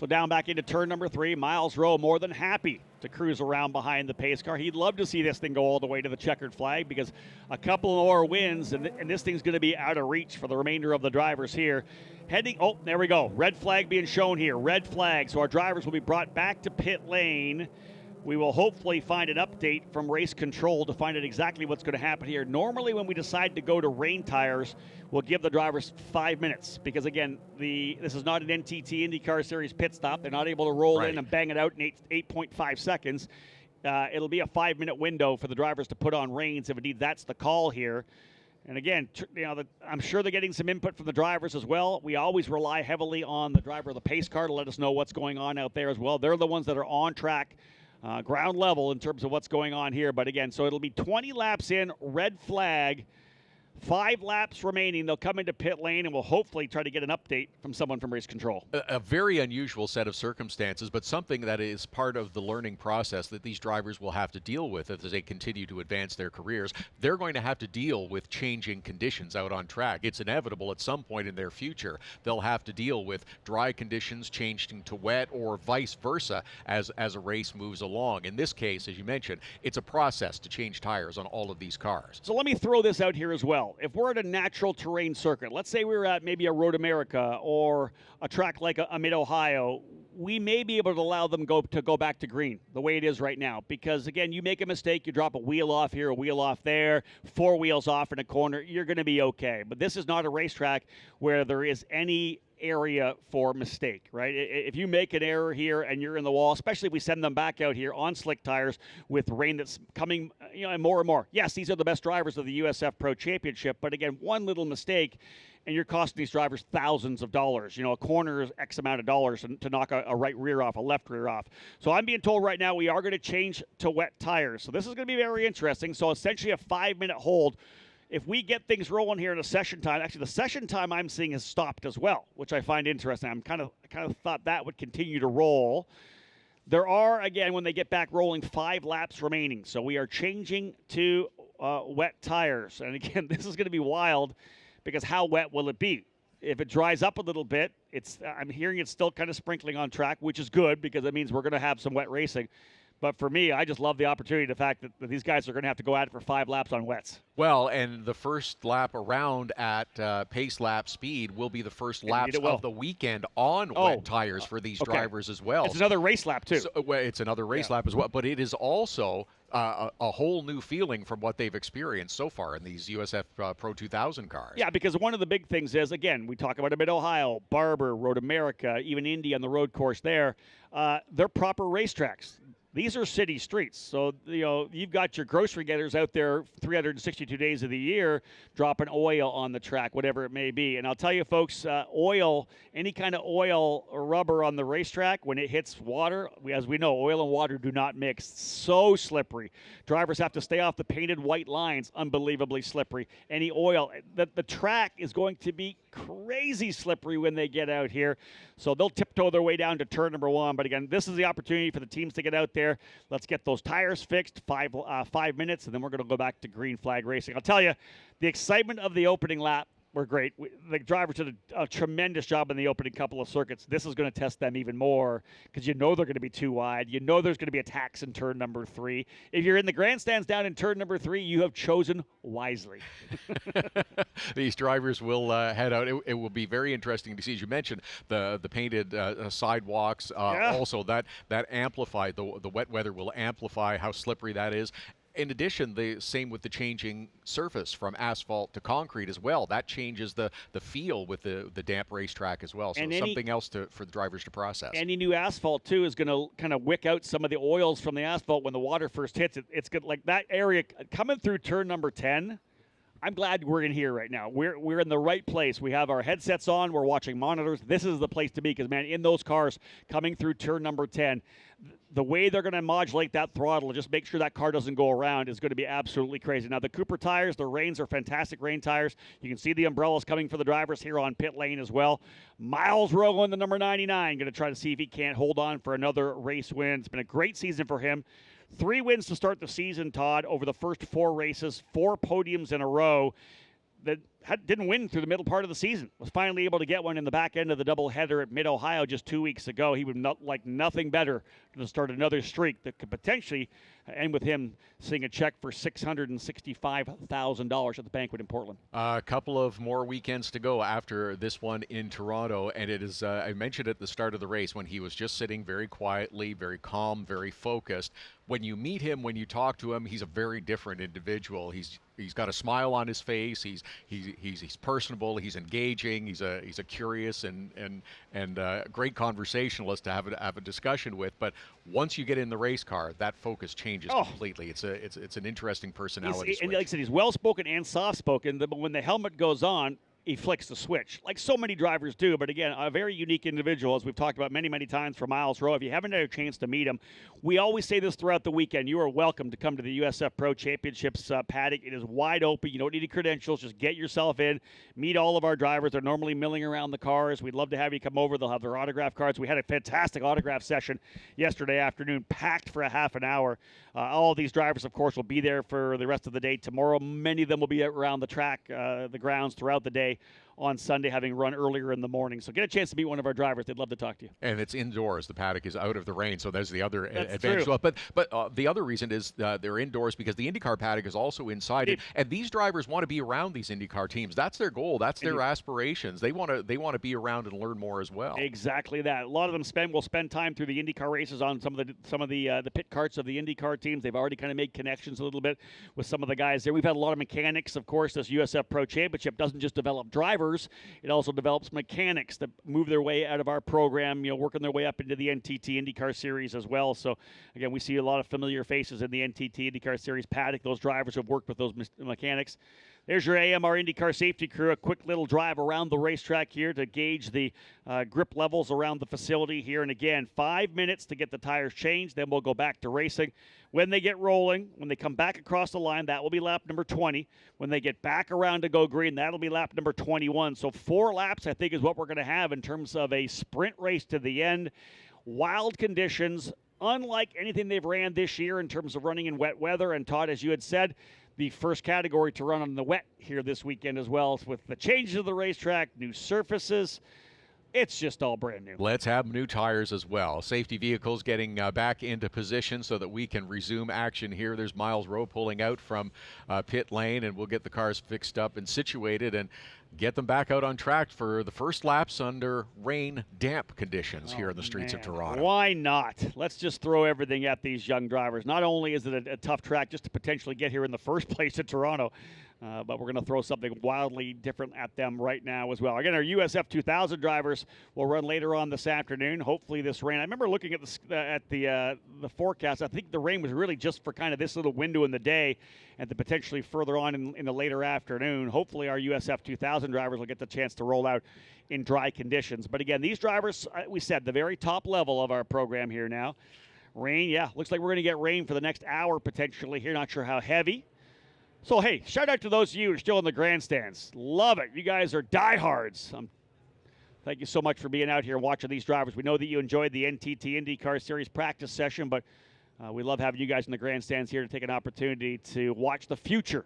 So down back into turn number 3, Miles Rowe more than happy to cruise around behind the pace car. He'd love to see this thing go all the way to the checkered flag, because a couple more wins and this thing's going to be out of reach for the remainder of the drivers here. Oh, there we go. Red flag being shown here. Red flag. So our drivers will be brought back to pit lane. We will hopefully find an update from race control to find out exactly what's going to happen here. Normally when we decide to go to rain tires, we'll give the drivers 5 minutes, because again, this is not an NTT IndyCar Series pit stop. They're not able to roll in and bang it out in 8.5 seconds. It'll be a 5-minute window for the drivers to put on reins if indeed that's the call here. And again, I'm sure they're getting some input from the drivers as well. We always rely heavily on the driver of the pace car to let us know what's going on out there as well. They're the ones that are on track, ground level in terms of what's going on here. But again, so it'll be 20 laps in, red flag, 5 laps remaining. They'll come into pit lane, and we'll hopefully try to get an update from someone from race control. A very unusual set of circumstances, but something that is part of the learning process that these drivers will have to deal with as they continue to advance their careers. They're going to have to deal with changing conditions out on track. It's inevitable at some point in their future. They'll have to deal with dry conditions changing to wet, or vice versa as a race moves along. In this case, as you mentioned, it's a process to change tires on all of these cars. So let me throw this out here as well. If we're at a natural terrain circuit, let's say we were at maybe a Road America or a track like a Mid-Ohio, we may be able to allow them to go back to green the way it is right now. Because, again, you make a mistake, you drop a wheel off here, a wheel off there, 4 wheels off in a corner, you're going to be okay. But this is not a racetrack where there is any area for mistake, right? If you make an error here and you're in the wall, especially if we send them back out here on slick tires with rain that's coming, and more and more. Yes, these are the best drivers of the USF Pro Championship, but again, one little mistake and you're costing these drivers thousands of dollars. A corner is X amount of dollars to knock a right rear off, a left rear off. So I'm being told right now we are going to change to wet tires. So this is going to be very interesting. So essentially a 5-minute hold. If we get things rolling here in a session time, actually the session time I'm seeing has stopped as well, which I find interesting. I kind of thought that would continue to roll. There are, again, when they get back rolling, 5 laps remaining. So we are changing to wet tires. And again, this is going to be wild, because how wet will it be? If it dries up a little bit, I'm hearing it's still kind of sprinkling on track, which is good, because it means we're going to have some wet racing. But for me, I just love the opportunity, the fact that these guys are going to have to go at it for 5 laps on wets. Well, and the first lap around at pace lap speed will be the first laps of the weekend on wet tires for these drivers as well. It's another race lap, too. So, it's another race lap as well, but it is also a whole new feeling from what they've experienced so far in these USF Pro 2000 cars. Yeah, because one of the big things is, again, we talk about Mid-Ohio, Barber, Road America, even Indy on the road course there. They're proper racetracks. These are city streets. So, you've got your grocery getters out there 362 days of the year dropping oil on the track, whatever it may be. And I'll tell you, folks, oil, any kind of oil or rubber on the racetrack, when it hits water, as we know, oil and water do not mix. So slippery. Drivers have to stay off the painted white lines. Unbelievably slippery. Any oil, the track is going to be crazy slippery when they get out here. So they'll tiptoe their way down to turn number 1. But again, this is the opportunity for the teams to get out there. Let's get those tires fixed, 5 minutes, and then we're going to go back to green flag racing. I'll tell you, the excitement of the opening lap were great. The drivers did a tremendous job in the opening couple of circuits. This is going to test them even more, because they're going to be too wide. There's going to be attacks in turn number 3. If you're in the grandstands down in turn number 3, you have chosen wisely. These drivers will head out. It will be very interesting to see, as you mentioned, the painted sidewalks. Also, that amplified, the wet weather will amplify how slippery that is. In addition, the same with the changing surface from asphalt to concrete as well. That changes the feel with the damp racetrack as well. So something else for the drivers to process. Any new asphalt, too, is going to kind of wick out some of the oils from the asphalt when the water first hits it. It's good, like that area coming through turn number 10. I'm glad we're in here right now. We're in the right place. We have our headsets on. We're watching monitors. This is the place to be, because, man, in those cars coming through turn number 10, the way they're going to modulate that throttle, just make sure that car doesn't go around, is going to be absolutely crazy. Now, the Cooper tires, the Reigns are fantastic rain tires. You can see the umbrellas coming for the drivers here on pit lane as well. Miles Rowe in the number 99, going to try to see if he can't hold on for another race win. It's been a great season for him. 3 wins to start the season, Todd, over the first 4 races, 4 podiums in a row. didn't win through the middle part of the season. Was finally able to get one in the back end of the doubleheader at Mid-Ohio just 2 weeks ago. He would not like nothing better to start another streak that could potentially end with him seeing a check for $665,000 at the banquet in Portland. A couple of more weekends to go after this one in Toronto, and it is, I mentioned at the start of the race when he was just sitting very quietly, very calm, very focused. When you meet him, when you talk to him, he's a very different individual. He's got a smile on his face. He's personable. He's engaging. He's a curious and great conversationalist to have a discussion with. But once you get in the race car, that focus changes completely. It's an interesting personality switch. And like I said, he's well spoken and soft spoken. But when the helmet goes on, he flicks the switch, like so many drivers do. But again, a very unique individual, as we've talked about many, many times for Miles Rowe. If you haven't had a chance to meet him, we always say this throughout the weekend. You are welcome to come to the USF Pro Championships paddock. It is wide open. You don't need any credentials. Just get yourself in, meet all of our drivers. They're normally milling around the cars. We'd love to have you come over. They'll have their autograph cards. We had a fantastic autograph session yesterday afternoon, packed for a half an hour. All of these drivers, of course, will be there for the rest of the day tomorrow. Many of them will be around the track, the grounds throughout the day on Sunday, having run earlier in the morning. So get a chance to meet one of our drivers. They'd love to talk to you. And it's indoors. The paddock is out of the rain, so there's the other True. advantage. Well, but the other reason is they're indoors because the IndyCar paddock is also inside. And these drivers want to be around these IndyCar teams. That's their goal. That's their aspirations. They want to be around and learn more as well. Exactly that. A lot of them will spend time through the IndyCar races on some of the pit carts of the IndyCar teams. They've already kind of made connections a little bit with some of the guys there. We've had a lot of mechanics, of course. This USF Pro Championship doesn't just develop drivers. It also develops mechanics that move their way out of our program, working their way up into the NTT IndyCar Series as well. So, again, we see a lot of familiar faces in the NTT IndyCar Series paddock, those drivers who have worked with those mechanics. There's your AMR IndyCar safety crew, a quick little drive around the racetrack here to gauge the grip levels around the facility here. And again, 5 minutes to get the tires changed, then we'll go back to racing. When they get rolling, when they come back across the line, that will be lap number 20. When they get back around to go green, that'll be lap number 21. So 4 laps, I think, is what we're going to have in terms of a sprint race to the end. Wild conditions, unlike anything they've ran this year in terms of running in wet weather. And Todd, as you had said, the first category to run on the wet here this weekend as well, with the changes of the racetrack, new surfaces. It's just all brand new. Let's have new tires as well. Safety vehicles getting back into position so that we can resume action here. There's Miles Rowe pulling out from pit lane, and we'll get the cars fixed up and situated and get them back out on track for the first laps under rain damp conditions here in the streets of Toronto. Why not? Let's just throw everything at these young drivers. Not only is it a tough track just to potentially get here in the first place to Toronto, but we're going to throw something wildly different at them right now as well. Again, our USF 2000 drivers will run later on this afternoon. Hopefully this rain. I remember looking at the forecast. I think the rain was really just for kind of this little window in the day and then potentially further on in the later afternoon. Hopefully our USF 2000 drivers will get the chance to roll out in dry conditions. But again, these drivers, we said, the very top level of our program here now. Rain, looks like we're going to get rain for the next hour potentially here. Not sure how heavy. So, hey, shout out to those of you who are still in the grandstands. Love it. You guys are diehards. Thank you so much for being out here and watching these drivers. We know that you enjoyed the NTT IndyCar Series practice session, but we love having you guys in the grandstands here to take an opportunity to watch the future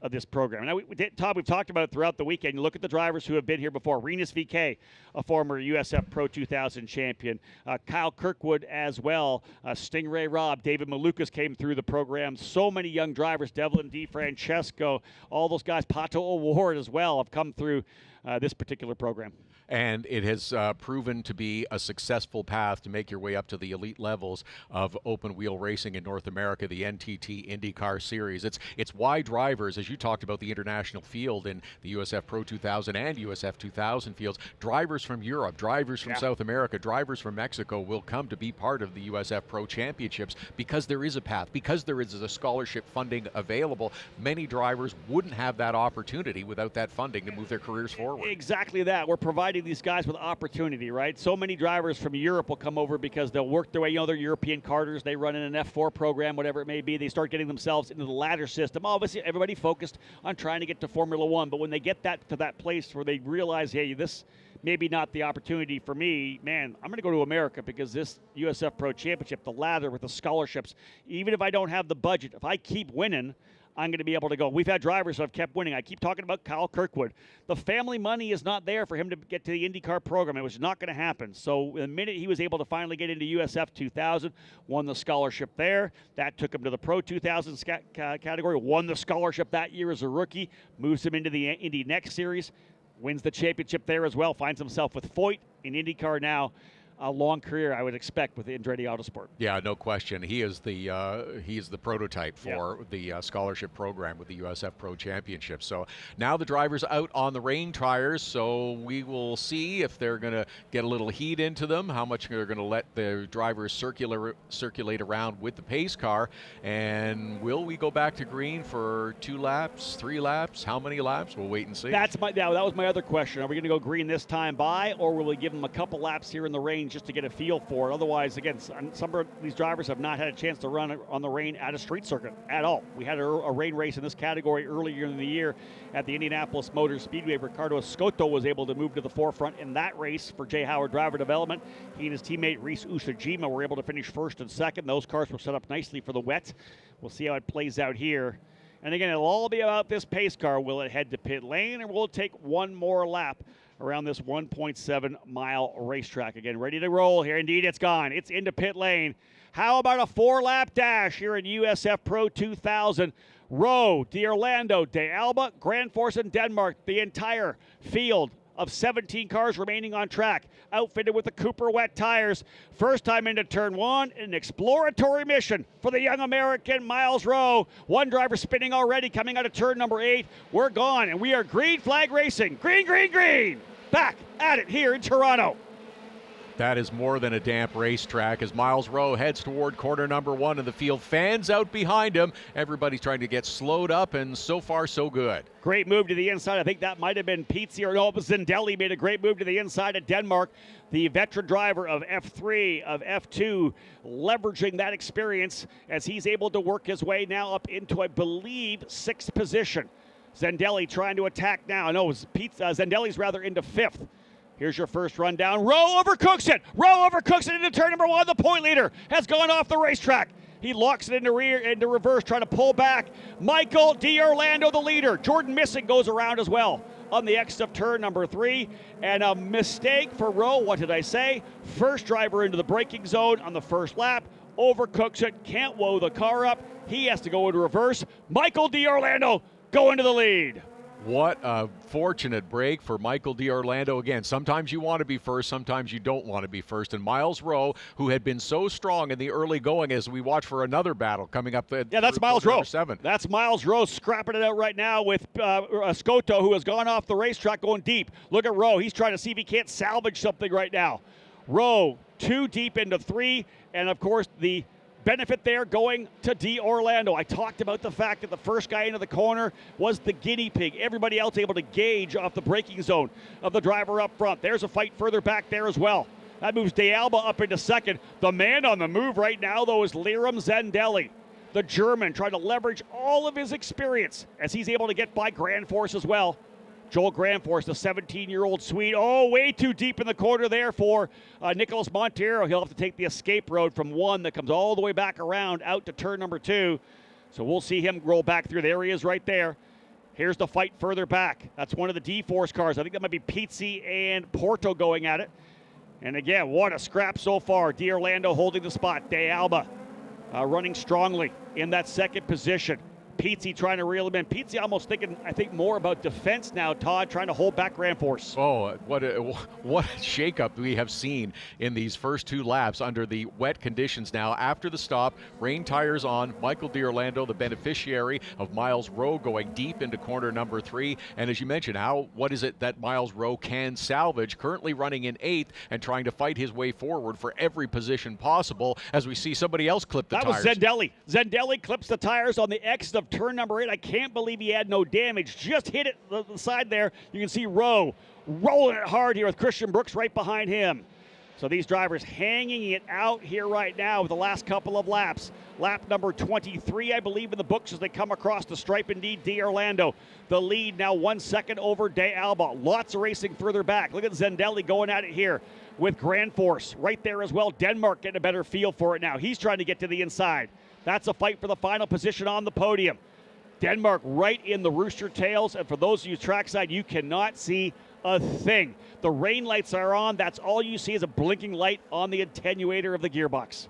of this program. Now, Todd, we've talked about it throughout the weekend. You look at the drivers who have been here before. Rinus VeeKay, a former USF Pro 2000 champion. Kyle Kirkwood as well. Stingray Robb. David Malukas came through the program. So many young drivers. Devlin DeFrancesco. All those guys. Pato O'Ward as well have come through this particular program. And it has proven to be a successful path to make your way up to the elite levels of open wheel racing in North America, the NTT IndyCar Series. It's why drivers, as you talked about the international field in the USF Pro 2000 and USF 2000 fields, drivers from Europe, drivers from South America, drivers from Mexico will come to be part of the USF Pro Championships because there is a path, because there is a scholarship funding available. Many drivers wouldn't have that opportunity without that funding to move their careers forward. Exactly that. We're providing these guys with opportunity, right? So many drivers from Europe will come over because they'll work their way, they're European karters, they run in an F4 program, whatever it may be, they start getting themselves into the ladder system. Obviously, everybody focused on trying to get to Formula One, but when they get to that place where they realize, hey, this maybe not the opportunity for me, man, I'm going to go to America because this USF Pro Championship, the ladder with the scholarships, even if I don't have the budget, if I keep winning, I'm going to be able to go. We've had drivers who have kept winning. I keep talking about Kyle Kirkwood. The family money is not there for him to get to the IndyCar program. It was not going to happen. So the minute he was able to finally get into USF 2000, won the scholarship there. That took him to the Pro 2000 category, won the scholarship that year as a rookie, moves him into the Indy Next Series, wins the championship there as well, finds himself with Foyt in IndyCar now. A long career, I would expect, with Andretti Autosport. Yeah, no question. He is the prototype for the scholarship program with the USF Pro Championships. So now the drivers out on the rain tires, so we will see if they're going to get a little heat into them, how much they're going to let the drivers circulate around with the pace car, and will we go back to green for 2 laps, 3 laps? How many laps? We'll wait and see. That was my other question. Are we going to go green this time by, or will we give them a couple laps here in the rain just to get a feel for it? Otherwise, again, some of these drivers have not had a chance to run on the rain at a street circuit at all. We had a rain race in this category earlier in the year at the Indianapolis Motor Speedway. Ricardo Escoto was able to move to the forefront in that race for Jay Howard Driver Development. He and his teammate Reese Usajima were able to finish first and second. Those cars were set up nicely for the wet. We'll see how it plays out here. And again, it'll all be about this pace car. Will it head to pit lane, or will it take one more lap around this 1.7-mile racetrack? Again, ready to roll here. Indeed, it's gone. It's into pit lane. How about a 4-lap dash here in USF Pro 2000? Rowe, D'Orlando, De Alba, Grand Force, and Denmark. The entire field of 17 cars remaining on track, outfitted with the Cooper wet tires. First time into turn 1, an exploratory mission for the young American Miles Rowe. One driver spinning already, coming out of turn number 8. We're gone, and we are green flag racing. Green, green, green. Back at it here in Toronto. That is more than a damp racetrack as Miles Rowe heads toward corner number 1 of the field. Fans out behind him. Everybody's trying to get slowed up, and so far, so good. Great move to the inside. I think that might have been Pizzi, or no, it was Zindelli made a great move to the inside of Denmark. The veteran driver of F3, of F2, leveraging that experience as he's able to work his way now up into, I believe, 6th position. Zindelli trying to attack now. No, Zindelli's rather into 5th. Here's your first rundown. Rowe overcooks it. Rowe overcooks it into turn number 1. The point leader has gone off the racetrack. He locks it into reverse, trying to pull back. Michael D'Orlando, the leader. Jordan Missing goes around as well on the exit of turn number 3. And a mistake for Rowe. What did I say? First driver into the braking zone on the first lap. Overcooks it. Can't woe the car up. He has to go into reverse. Michael D'Orlando going to the lead. What a fortunate break for Michael D'Orlando. Again, sometimes you want to be first, sometimes you don't want to be first. And Miles Rowe, who had been so strong in the early going, as we watch for another battle coming up. That's Miles Rowe. 7. That's Miles Rowe scrapping it out right now with Escoto, who has gone off the racetrack going deep. Look at Rowe. He's trying to see if he can't salvage something right now. Rowe, 2 deep into 3. And, of course, the benefit there going to D'Orlando. I talked about the fact that the first guy into the corner was the guinea pig. Everybody else able to gauge off the braking zone of the driver up front. There's a fight further back there as well. That moves De Alba up into 2nd. The man on the move right now, though, is Liram Zindelli, the German, trying to leverage all of his experience as he's able to get by Grand Force as well. Joel Grandforce, the 17-year-old Swede. Oh, way too deep in the corner there for Nicholas Montero. He'll have to take the escape road from 1 that comes all the way back around out to turn number 2. So we'll see him roll back through. There he is right there. Here's the fight further back. That's one of the D-Force cars. I think that might be Pizzi and Porto going at it. And again, what a scrap so far. D'Orlando holding the spot. De Alba running strongly in that 2nd position. Pizzi trying to reel him in. Pizzi almost thinking, I think, more about defense now, Todd, trying to hold back Grand Force. Oh, what a shakeup we have seen in these first 2 laps under the wet conditions now. After the stop, rain tires on. Michael D'Orlando, the beneficiary of Miles Rowe, going deep into corner number 3. And as you mentioned, what is it that Miles Rowe can salvage? Currently running in 8th and trying to fight his way forward for every position possible as we see somebody else clip the tires. That was Zindelli. Zindelli clips the tires on the exit of turn number 8. I can't believe he had no damage. Just hit it the side there. You can see Rowe rolling it hard here with Christian Brooks right behind him. So these drivers hanging it out here right now with the last couple of laps. Lap number 23, I believe, in the books as they come across the stripe. Indeed, D'Orlando, the lead now 1 second over De Alba. Lots of racing further back. Look at Zindelli going at it here with Grand Force right there as well. Denmark getting a better feel for it now. He's trying to get to the inside. That's a fight for the final position on the podium. Denmark right in the rooster tails, and for those of you trackside, you cannot see a thing. The rain lights are on. That's all you see is a blinking light on the attenuator of the gearbox.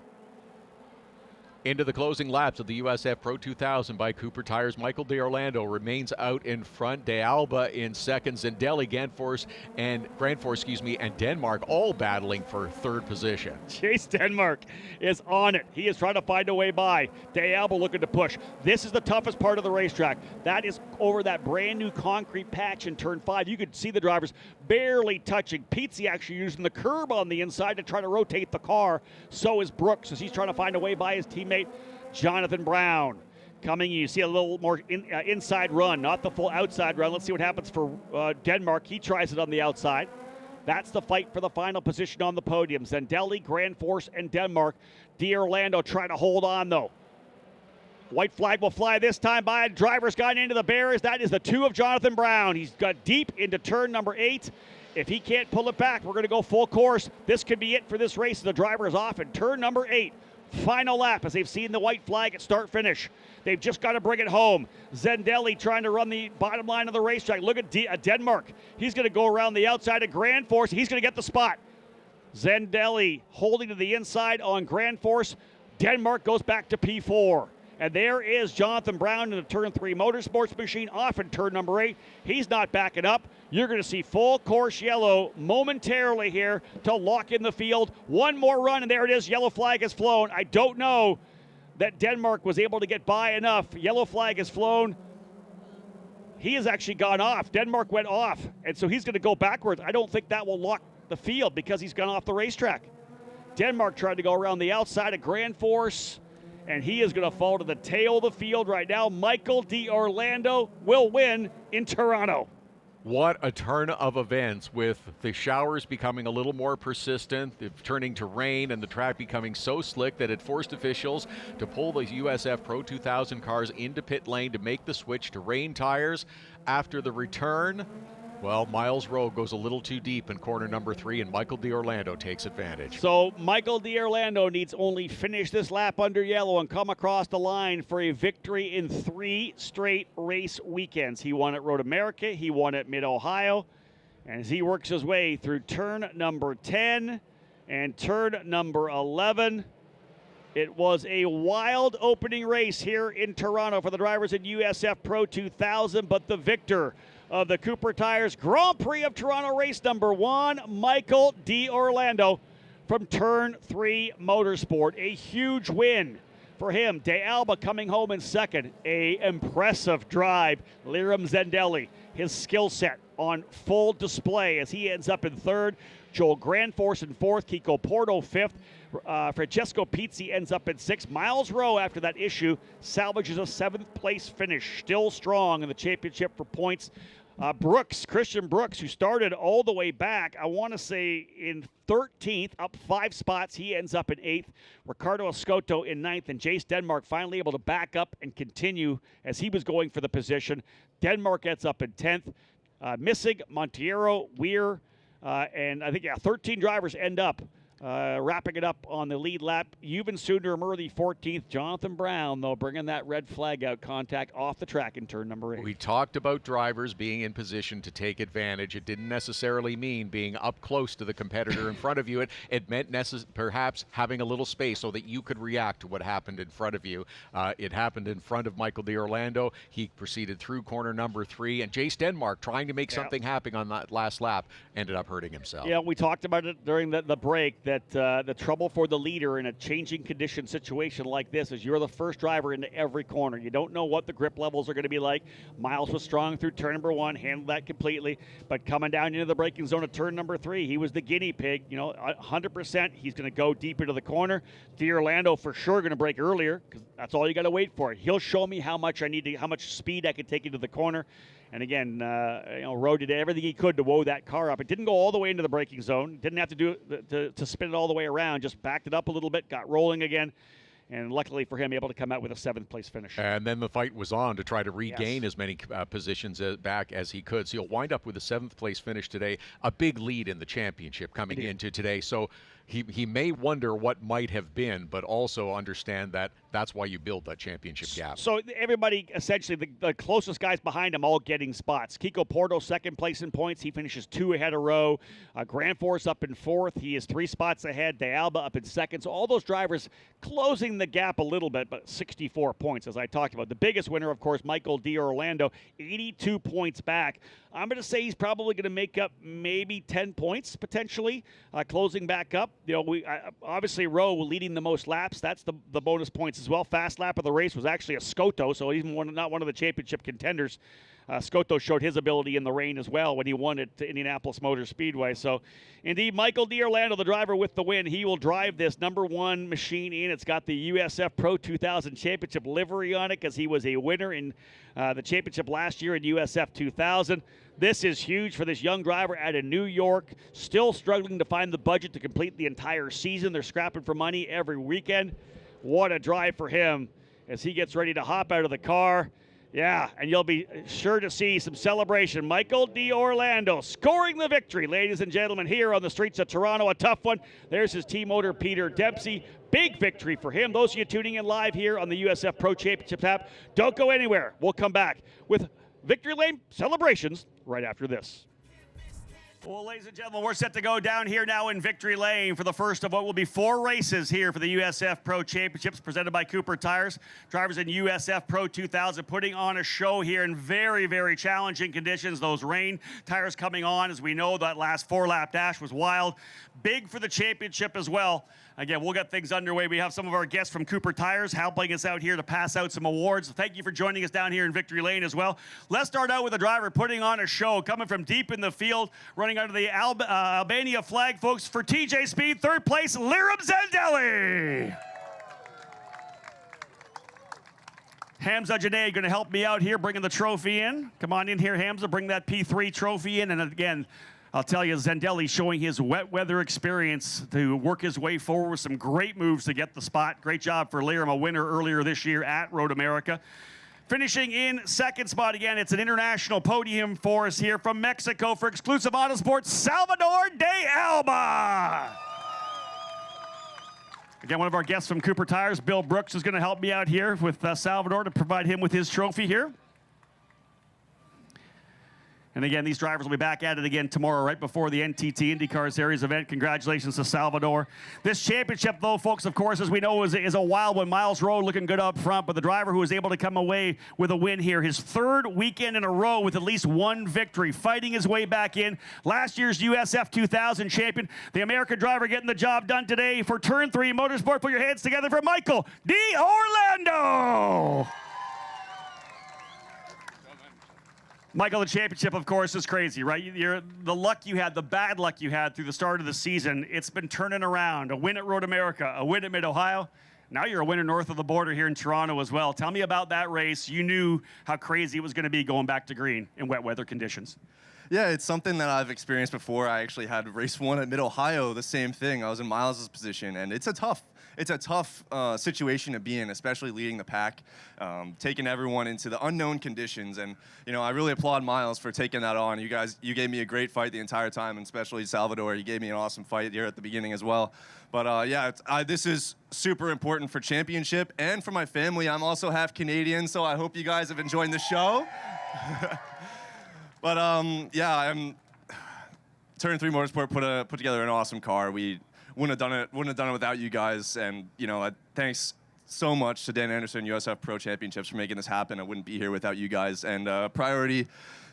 Into the closing laps of the USF Pro 2000 by Cooper Tires. Michael D'Orlando remains out in front. De Alba in second. Zendelli, Grandforce, and Denmark all battling for third position. Chase Denmark is on it. He is trying to find a way by. De Alba looking to push. This is the toughest part of the racetrack. That is over that brand new concrete patch in turn 5. You could see the drivers barely touching. Pizzi actually using the curb on the inside to try to rotate the car. So is Brooks as he's trying to find a way by his teammate Jonathan Brown. Coming, you see a little more inside run, not the full outside run. Let's see what happens for Denmark. He tries it on the outside. That's the fight for the final position on the podium. Zendelli, Grandforce, and Denmark. D'Orlando trying to hold on, though. White flag will fly this time by. Driver's gone into the barriers. That is the 2 of Jonathan Brown. He's got deep into turn number 8. If he can't pull it back, we're going to go full course. This could be it for this race. The driver is off in turn number 8. Final lap as they've seen the white flag at start finish. They've just got to bring it home. Zendelli trying to run the bottom line of the racetrack. Look at Denmark. He's going to go around the outside of Grandforce. He's going to get the spot. Zendelli holding to the inside on Grandforce. Denmark goes back to P4. And there is Jonathan Brown in the turn 3 motorsports machine off in turn number 8. He's not backing up. You're going to see full course yellow momentarily here to lock in the field. One more run, and there it is. Yellow flag has flown. I don't know that Denmark was able to get by enough. Yellow flag has flown. He has actually gone off. Denmark went off, and so he's going to go backwards. I don't think that will lock the field because he's gone off the racetrack. Denmark tried to go around the outside of Grandforce, and he is going to fall to the tail of the field right now. Michael D'Orlando will win in Toronto. What a turn of events, with the showers becoming a little more persistent, turning to rain, and the track becoming so slick that it forced officials to pull the USF Pro 2000 cars into pit lane to make the switch to rain tires. After the return, well, Miles Rowe goes a little too deep in corner number 3, and Michael D'Orlando takes advantage. So Michael D'Orlando needs only finish this lap under yellow and come across the line for a victory in 3 straight race weekends. He won at Road America, he won at Mid-Ohio, and as he works his way through turn number 10 and turn number 11, it was a wild opening race here in Toronto for the drivers in USF Pro 2000, but the victor of the Cooper Tires Grand Prix of Toronto race number 1, Michael D'Orlando from turn 3 motorsport. A huge win for him. De Alba coming home in second. A impressive drive. Liram Zendelli, his skill set on full display as he ends up in third. Joel Grandforce in fourth. Kiko Porto fifth. Francesco Pizzi ends up in sixth. Miles Rowe, after that issue, salvages a 7th place finish. Still strong in the championship for points. Christian Brooks, who started all the way back, I want to say in 13th, up 5 spots. He ends up in 8th. Ricardo Escoto in 9th, and Jace Denmark finally able to back up and continue as he was going for the position. Denmark ends up in 10th. Missig, Monteiro, Weir, and I think, 13 drivers end up wrapping it up on the lead lap. Yuvan Sundermurthy 14th. Jonathan Brown, though, bringing that red flag out, contact off the track in turn number 8. We talked about drivers being in position to take advantage. It didn't necessarily mean being up close to the competitor in front of you. It meant perhaps having a little space so that you could react to what happened in front of you. It happened in front of Michael D'Orlando. He proceeded through corner number 3, and Jace Denmark, trying to make something happen on that last lap, ended up hurting himself. Yeah, we talked about it during the break, that the trouble for the leader in a changing condition situation like this is you're the first driver into every corner. You don't know what the grip levels are going to be like. Miles was strong through turn number 1, handled that completely, but coming down into the braking zone at turn number 3, he was the guinea pig. 100%. He's going to go deep into the corner. D'Orlando for sure going to brake earlier, because that's all you got to wait for. He'll show me how much speed I can take into the corner. And again, Rowe did everything he could to woe that car up. It didn't go all the way into the braking zone. Didn't have to do it to spin it all the way around. Just backed it up a little bit, got rolling again. And luckily for him, able to come out with a 7th place finish. And then the fight was on to try to regain as many positions back as he could. So he'll wind up with a 7th place finish today. A big lead in the championship coming into today. So he may wonder what might have been, but also understand that that's why you build that championship gap. So everybody, essentially, the closest guys behind him all getting spots. Kiko Porto, second place in points. He finishes 2 ahead of Rowe. Grand Force up in 4th. He is 3 spots ahead. De Alba up in 2nd. So all those drivers closing the gap a little bit, but 64 points, as I talked about. The biggest winner, of course, Michael D'Orlando, 82 points back. I'm going to say he's probably going to make up maybe 10 points, potentially, closing back up. You know, obviously, Rowe leading the most laps. That's the bonus points as well. Fast lap of the race was actually a Scotto, so he's not one of the championship contenders. Scotto showed his ability in the rain as well when he won at Indianapolis Motor Speedway. So, indeed, Michael D'Orlando, the driver with the win. He will drive this #1 machine in. It's got the USF Pro 2000 Championship livery on it because he was a winner in the championship last year in USF 2000. This is huge for this young driver out of New York, still struggling to find the budget to complete the entire season. They're scrapping for money every weekend. What a drive for him as he gets ready to hop out of the car. Yeah, and you'll be sure to see some celebration. Michael D'Orlando scoring the victory, ladies and gentlemen, here on the streets of Toronto. A tough one. There's his team owner, Peter Dempsey. Big victory for him. Those of you tuning in live here on the USF Pro Championships app, don't go anywhere. We'll come back with Victory Lane celebrations right after this. Well, ladies and gentlemen, we're set to go down here now in Victory Lane for the first of what will be 4 races here for the USF Pro Championships presented by Cooper Tires. Drivers in USF Pro 2000 putting on a show here in very, very challenging conditions. Those rain tires coming on, as we know, that last 4-lap dash was wild. Big for the championship as well. Again, we'll get things underway. We have some of our guests from Cooper Tires helping us out here to pass out some awards. Thank you for joining us down here in Victory Lane as well. Let's start out with a driver putting on a show, coming from deep in the field, running under the Albania flag, folks, for TJ Speed. 3rd place, Liram Zandelli. Hamza Janae going to help me out here, bringing the trophy in. Come on in here, Hamza, bring that P3 trophy in. And again, I'll tell you, Zandelli showing his wet weather experience to work his way forward with some great moves to get the spot. Great job for Liram, a winner earlier this year at Road America. Finishing in 2nd spot again, it's an international podium for us here from Mexico for Exclusive Autosports, Salvador de Alba. Again, one of our guests from Cooper Tires, Bill Brooks, is going to help me out here with Salvador to provide him with his trophy here. And again, these drivers will be back at it again tomorrow, right before the NTT IndyCar Series event. Congratulations to Salvador. This championship, though, folks, of course, as we know, is a wild one. Miles Rowe looking good up front, but the driver who was able to come away with a win here, his 3rd weekend in a row with at least 1 victory, fighting his way back in. Last year's USF 2000 champion, the American driver getting the job done today for Turn 3 Motorsport. Put your hands together for Michael D'Orlando. Michael, the championship, of course, is crazy, right? The luck you had, the bad luck you had through the start of the season, it's been turning around. A win at Road America, a win at Mid-Ohio. Now you're a winner north of the border here in Toronto as well. Tell me about that race. You knew how crazy it was going to be going back to green in wet weather conditions. Yeah, it's something that I've experienced before. I actually had race 1 at Mid-Ohio, the same thing. I was in Miles' position, and it's a tough situation to be in, especially leading the pack, taking everyone into the unknown conditions. And, you know, I really applaud Miles for taking that on. You gave me a great fight the entire time, and especially Salvador. You gave me an awesome fight here at the beginning as well. But, yeah, this is super important for championship and for my family. I'm also half Canadian, so I hope you guys have enjoyed the show. But, yeah, Turn 3 Motorsport put together an awesome car. We wouldn't have done it without you guys. And, you know, thanks so much to Dan Anderson, USF Pro Championships, for making this happen. I wouldn't be here without you guys. And Priority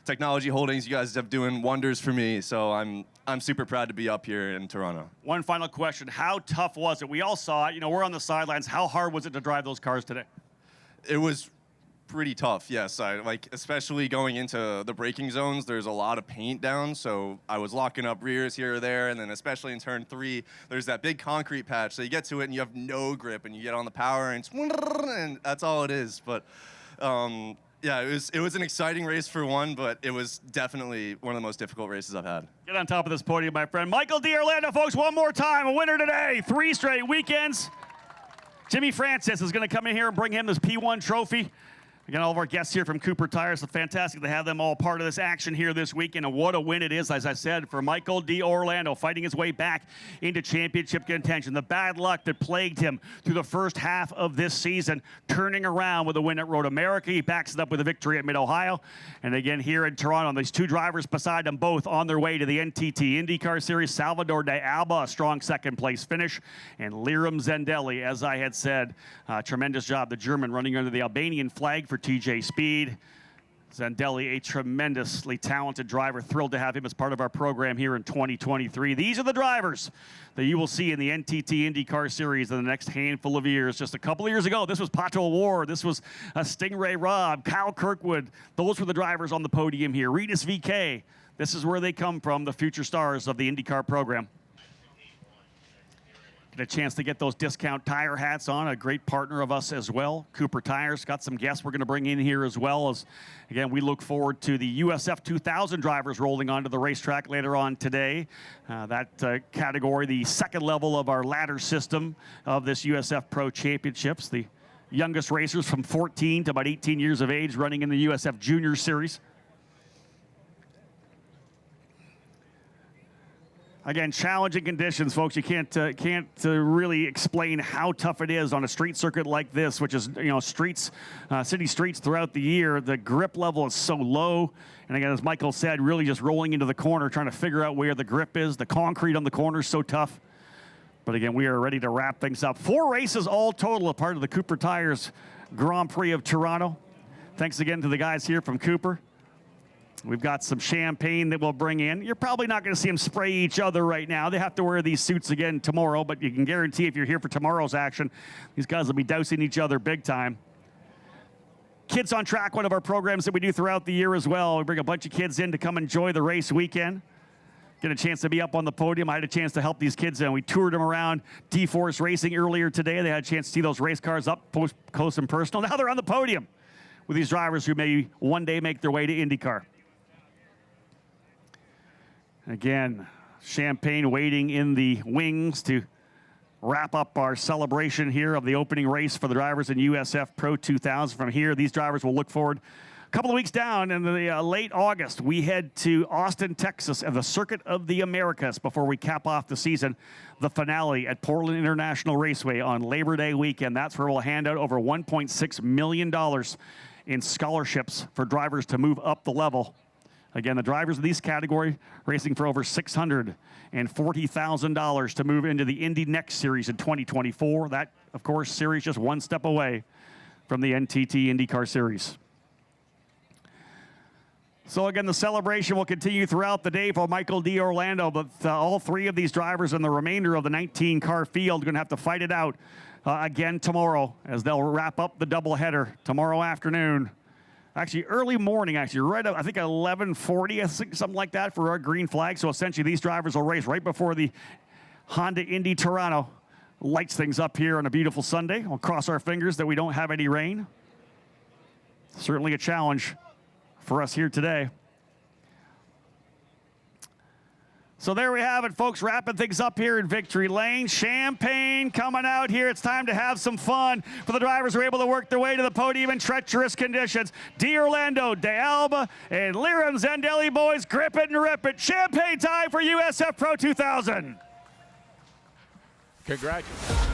Technology Holdings, you guys have doing wonders for me. So I'm super proud to be up here in Toronto. One final question. How tough was it? We all saw it. You know, we're on the sidelines. How hard was it to drive those cars today? It was pretty tough, yes. Especially going into the braking zones, there's a lot of paint down, so I was locking up rears here or there, and then especially in turn 3, there's that big concrete patch, so you get to it and you have no grip, and you get on the power, and that's all it is. But yeah, it was an exciting race for one, but it was definitely one of the most difficult races I've had. Get on top of this podium, my friend. Michael D'Orlando, folks, one more time, a winner today, 3 straight weekends. Jimmy Francis is going to come in here and bring him this P1 trophy. Again, all of our guests here from Cooper Tires, it's fantastic to have them all part of this action here this weekend. And what a win it is, as I said, for Michael D'Orlando, fighting his way back into championship contention. The bad luck that plagued him through the first half of this season, turning around with a win at Road America. He backs it up with a victory at Mid-Ohio. And again, here in Toronto, these two drivers beside them, both on their way to the NTT IndyCar Series. Salvador de Alba, a strong second-place finish. And Liram Zendelli, as I had said, tremendous job. The German running under the Albanian flag for TJ Speed. Zendelli, a tremendously talented driver. Thrilled to have him as part of our program here in 2023. These are the drivers that you will see in the NTT IndyCar Series in the next handful of years. Just a couple of years ago, this was Pato O'Ward. This was Stingray Robb, Kyle Kirkwood. Those were the drivers on the podium here. Ritas VK. This is where they come from, the future stars of the IndyCar program. Get a chance to get those discount tire hats on, a great partner of us as well. Cooper Tires got some guests we're going to bring in here as well. As again, we look forward to the USF 2000 drivers rolling onto the racetrack later on today. That category, the second level of our ladder system of this USF Pro Championships. The youngest racers from 14 to about 18 years of age running in the USF Junior Series. Again, challenging conditions, folks. You can't really explain how tough it is on a street circuit like this, which is, streets, city streets throughout the year. The grip level is so low. And again, as Michael said, really just rolling into the corner, trying to figure out where the grip is. The concrete on the corner is so tough. But again, we are ready to wrap things up. 4 races all total, a part of the Cooper Tires Grand Prix of Toronto. Thanks again to the guys here from Cooper. We've got some champagne that we'll bring in. You're probably not going to see them spray each other right now. They have to wear these suits again tomorrow, but you can guarantee if you're here for tomorrow's action, these guys will be dousing each other big time. Kids on Track, one of our programs that we do throughout the year as well. We bring a bunch of kids in to come enjoy the race weekend. Get a chance to be up on the podium. I had a chance to help these kids, and we toured them around D-Force Racing earlier today. They had a chance to see those race cars up close and personal. Now they're on the podium with these drivers who may one day make their way to IndyCar. Again, champagne waiting in the wings to wrap up our celebration here of the opening race for the drivers in USF Pro 2000. From here, these drivers will look forward. A couple of weeks down in the late August, we head to Austin, Texas, and the Circuit of the Americas before we cap off the season. The finale at Portland International Raceway on Labor Day weekend. That's where we'll hand out over $1.6 million in scholarships for drivers to move up the level. Again, the drivers of these category racing for over $640,000 to move into the Indy Next Series in 2024. That, of course, series just one step away from the NTT IndyCar Series. So again, the celebration will continue throughout the day for Michael D'Orlando, but all 3 of these drivers and the remainder of the 19-car field are going to have to fight it out again tomorrow as they'll wrap up the doubleheader tomorrow afternoon. Actually, early morning, right up, I think 11:40, something like that, for our green flag. So essentially, these drivers will race right before the Honda Indy Toronto lights things up here on a beautiful Sunday. We'll cross our fingers that we don't have any rain. Certainly a challenge for us here today. So there we have it, folks, wrapping things up here in Victory Lane. Champagne coming out here. It's time to have some fun for the drivers who are able to work their way to the podium in treacherous conditions. D'Orlando, De Alba, and Liram Zendelli, boys, grip it and rip it. Champagne time for USF Pro 2000. Congratulations.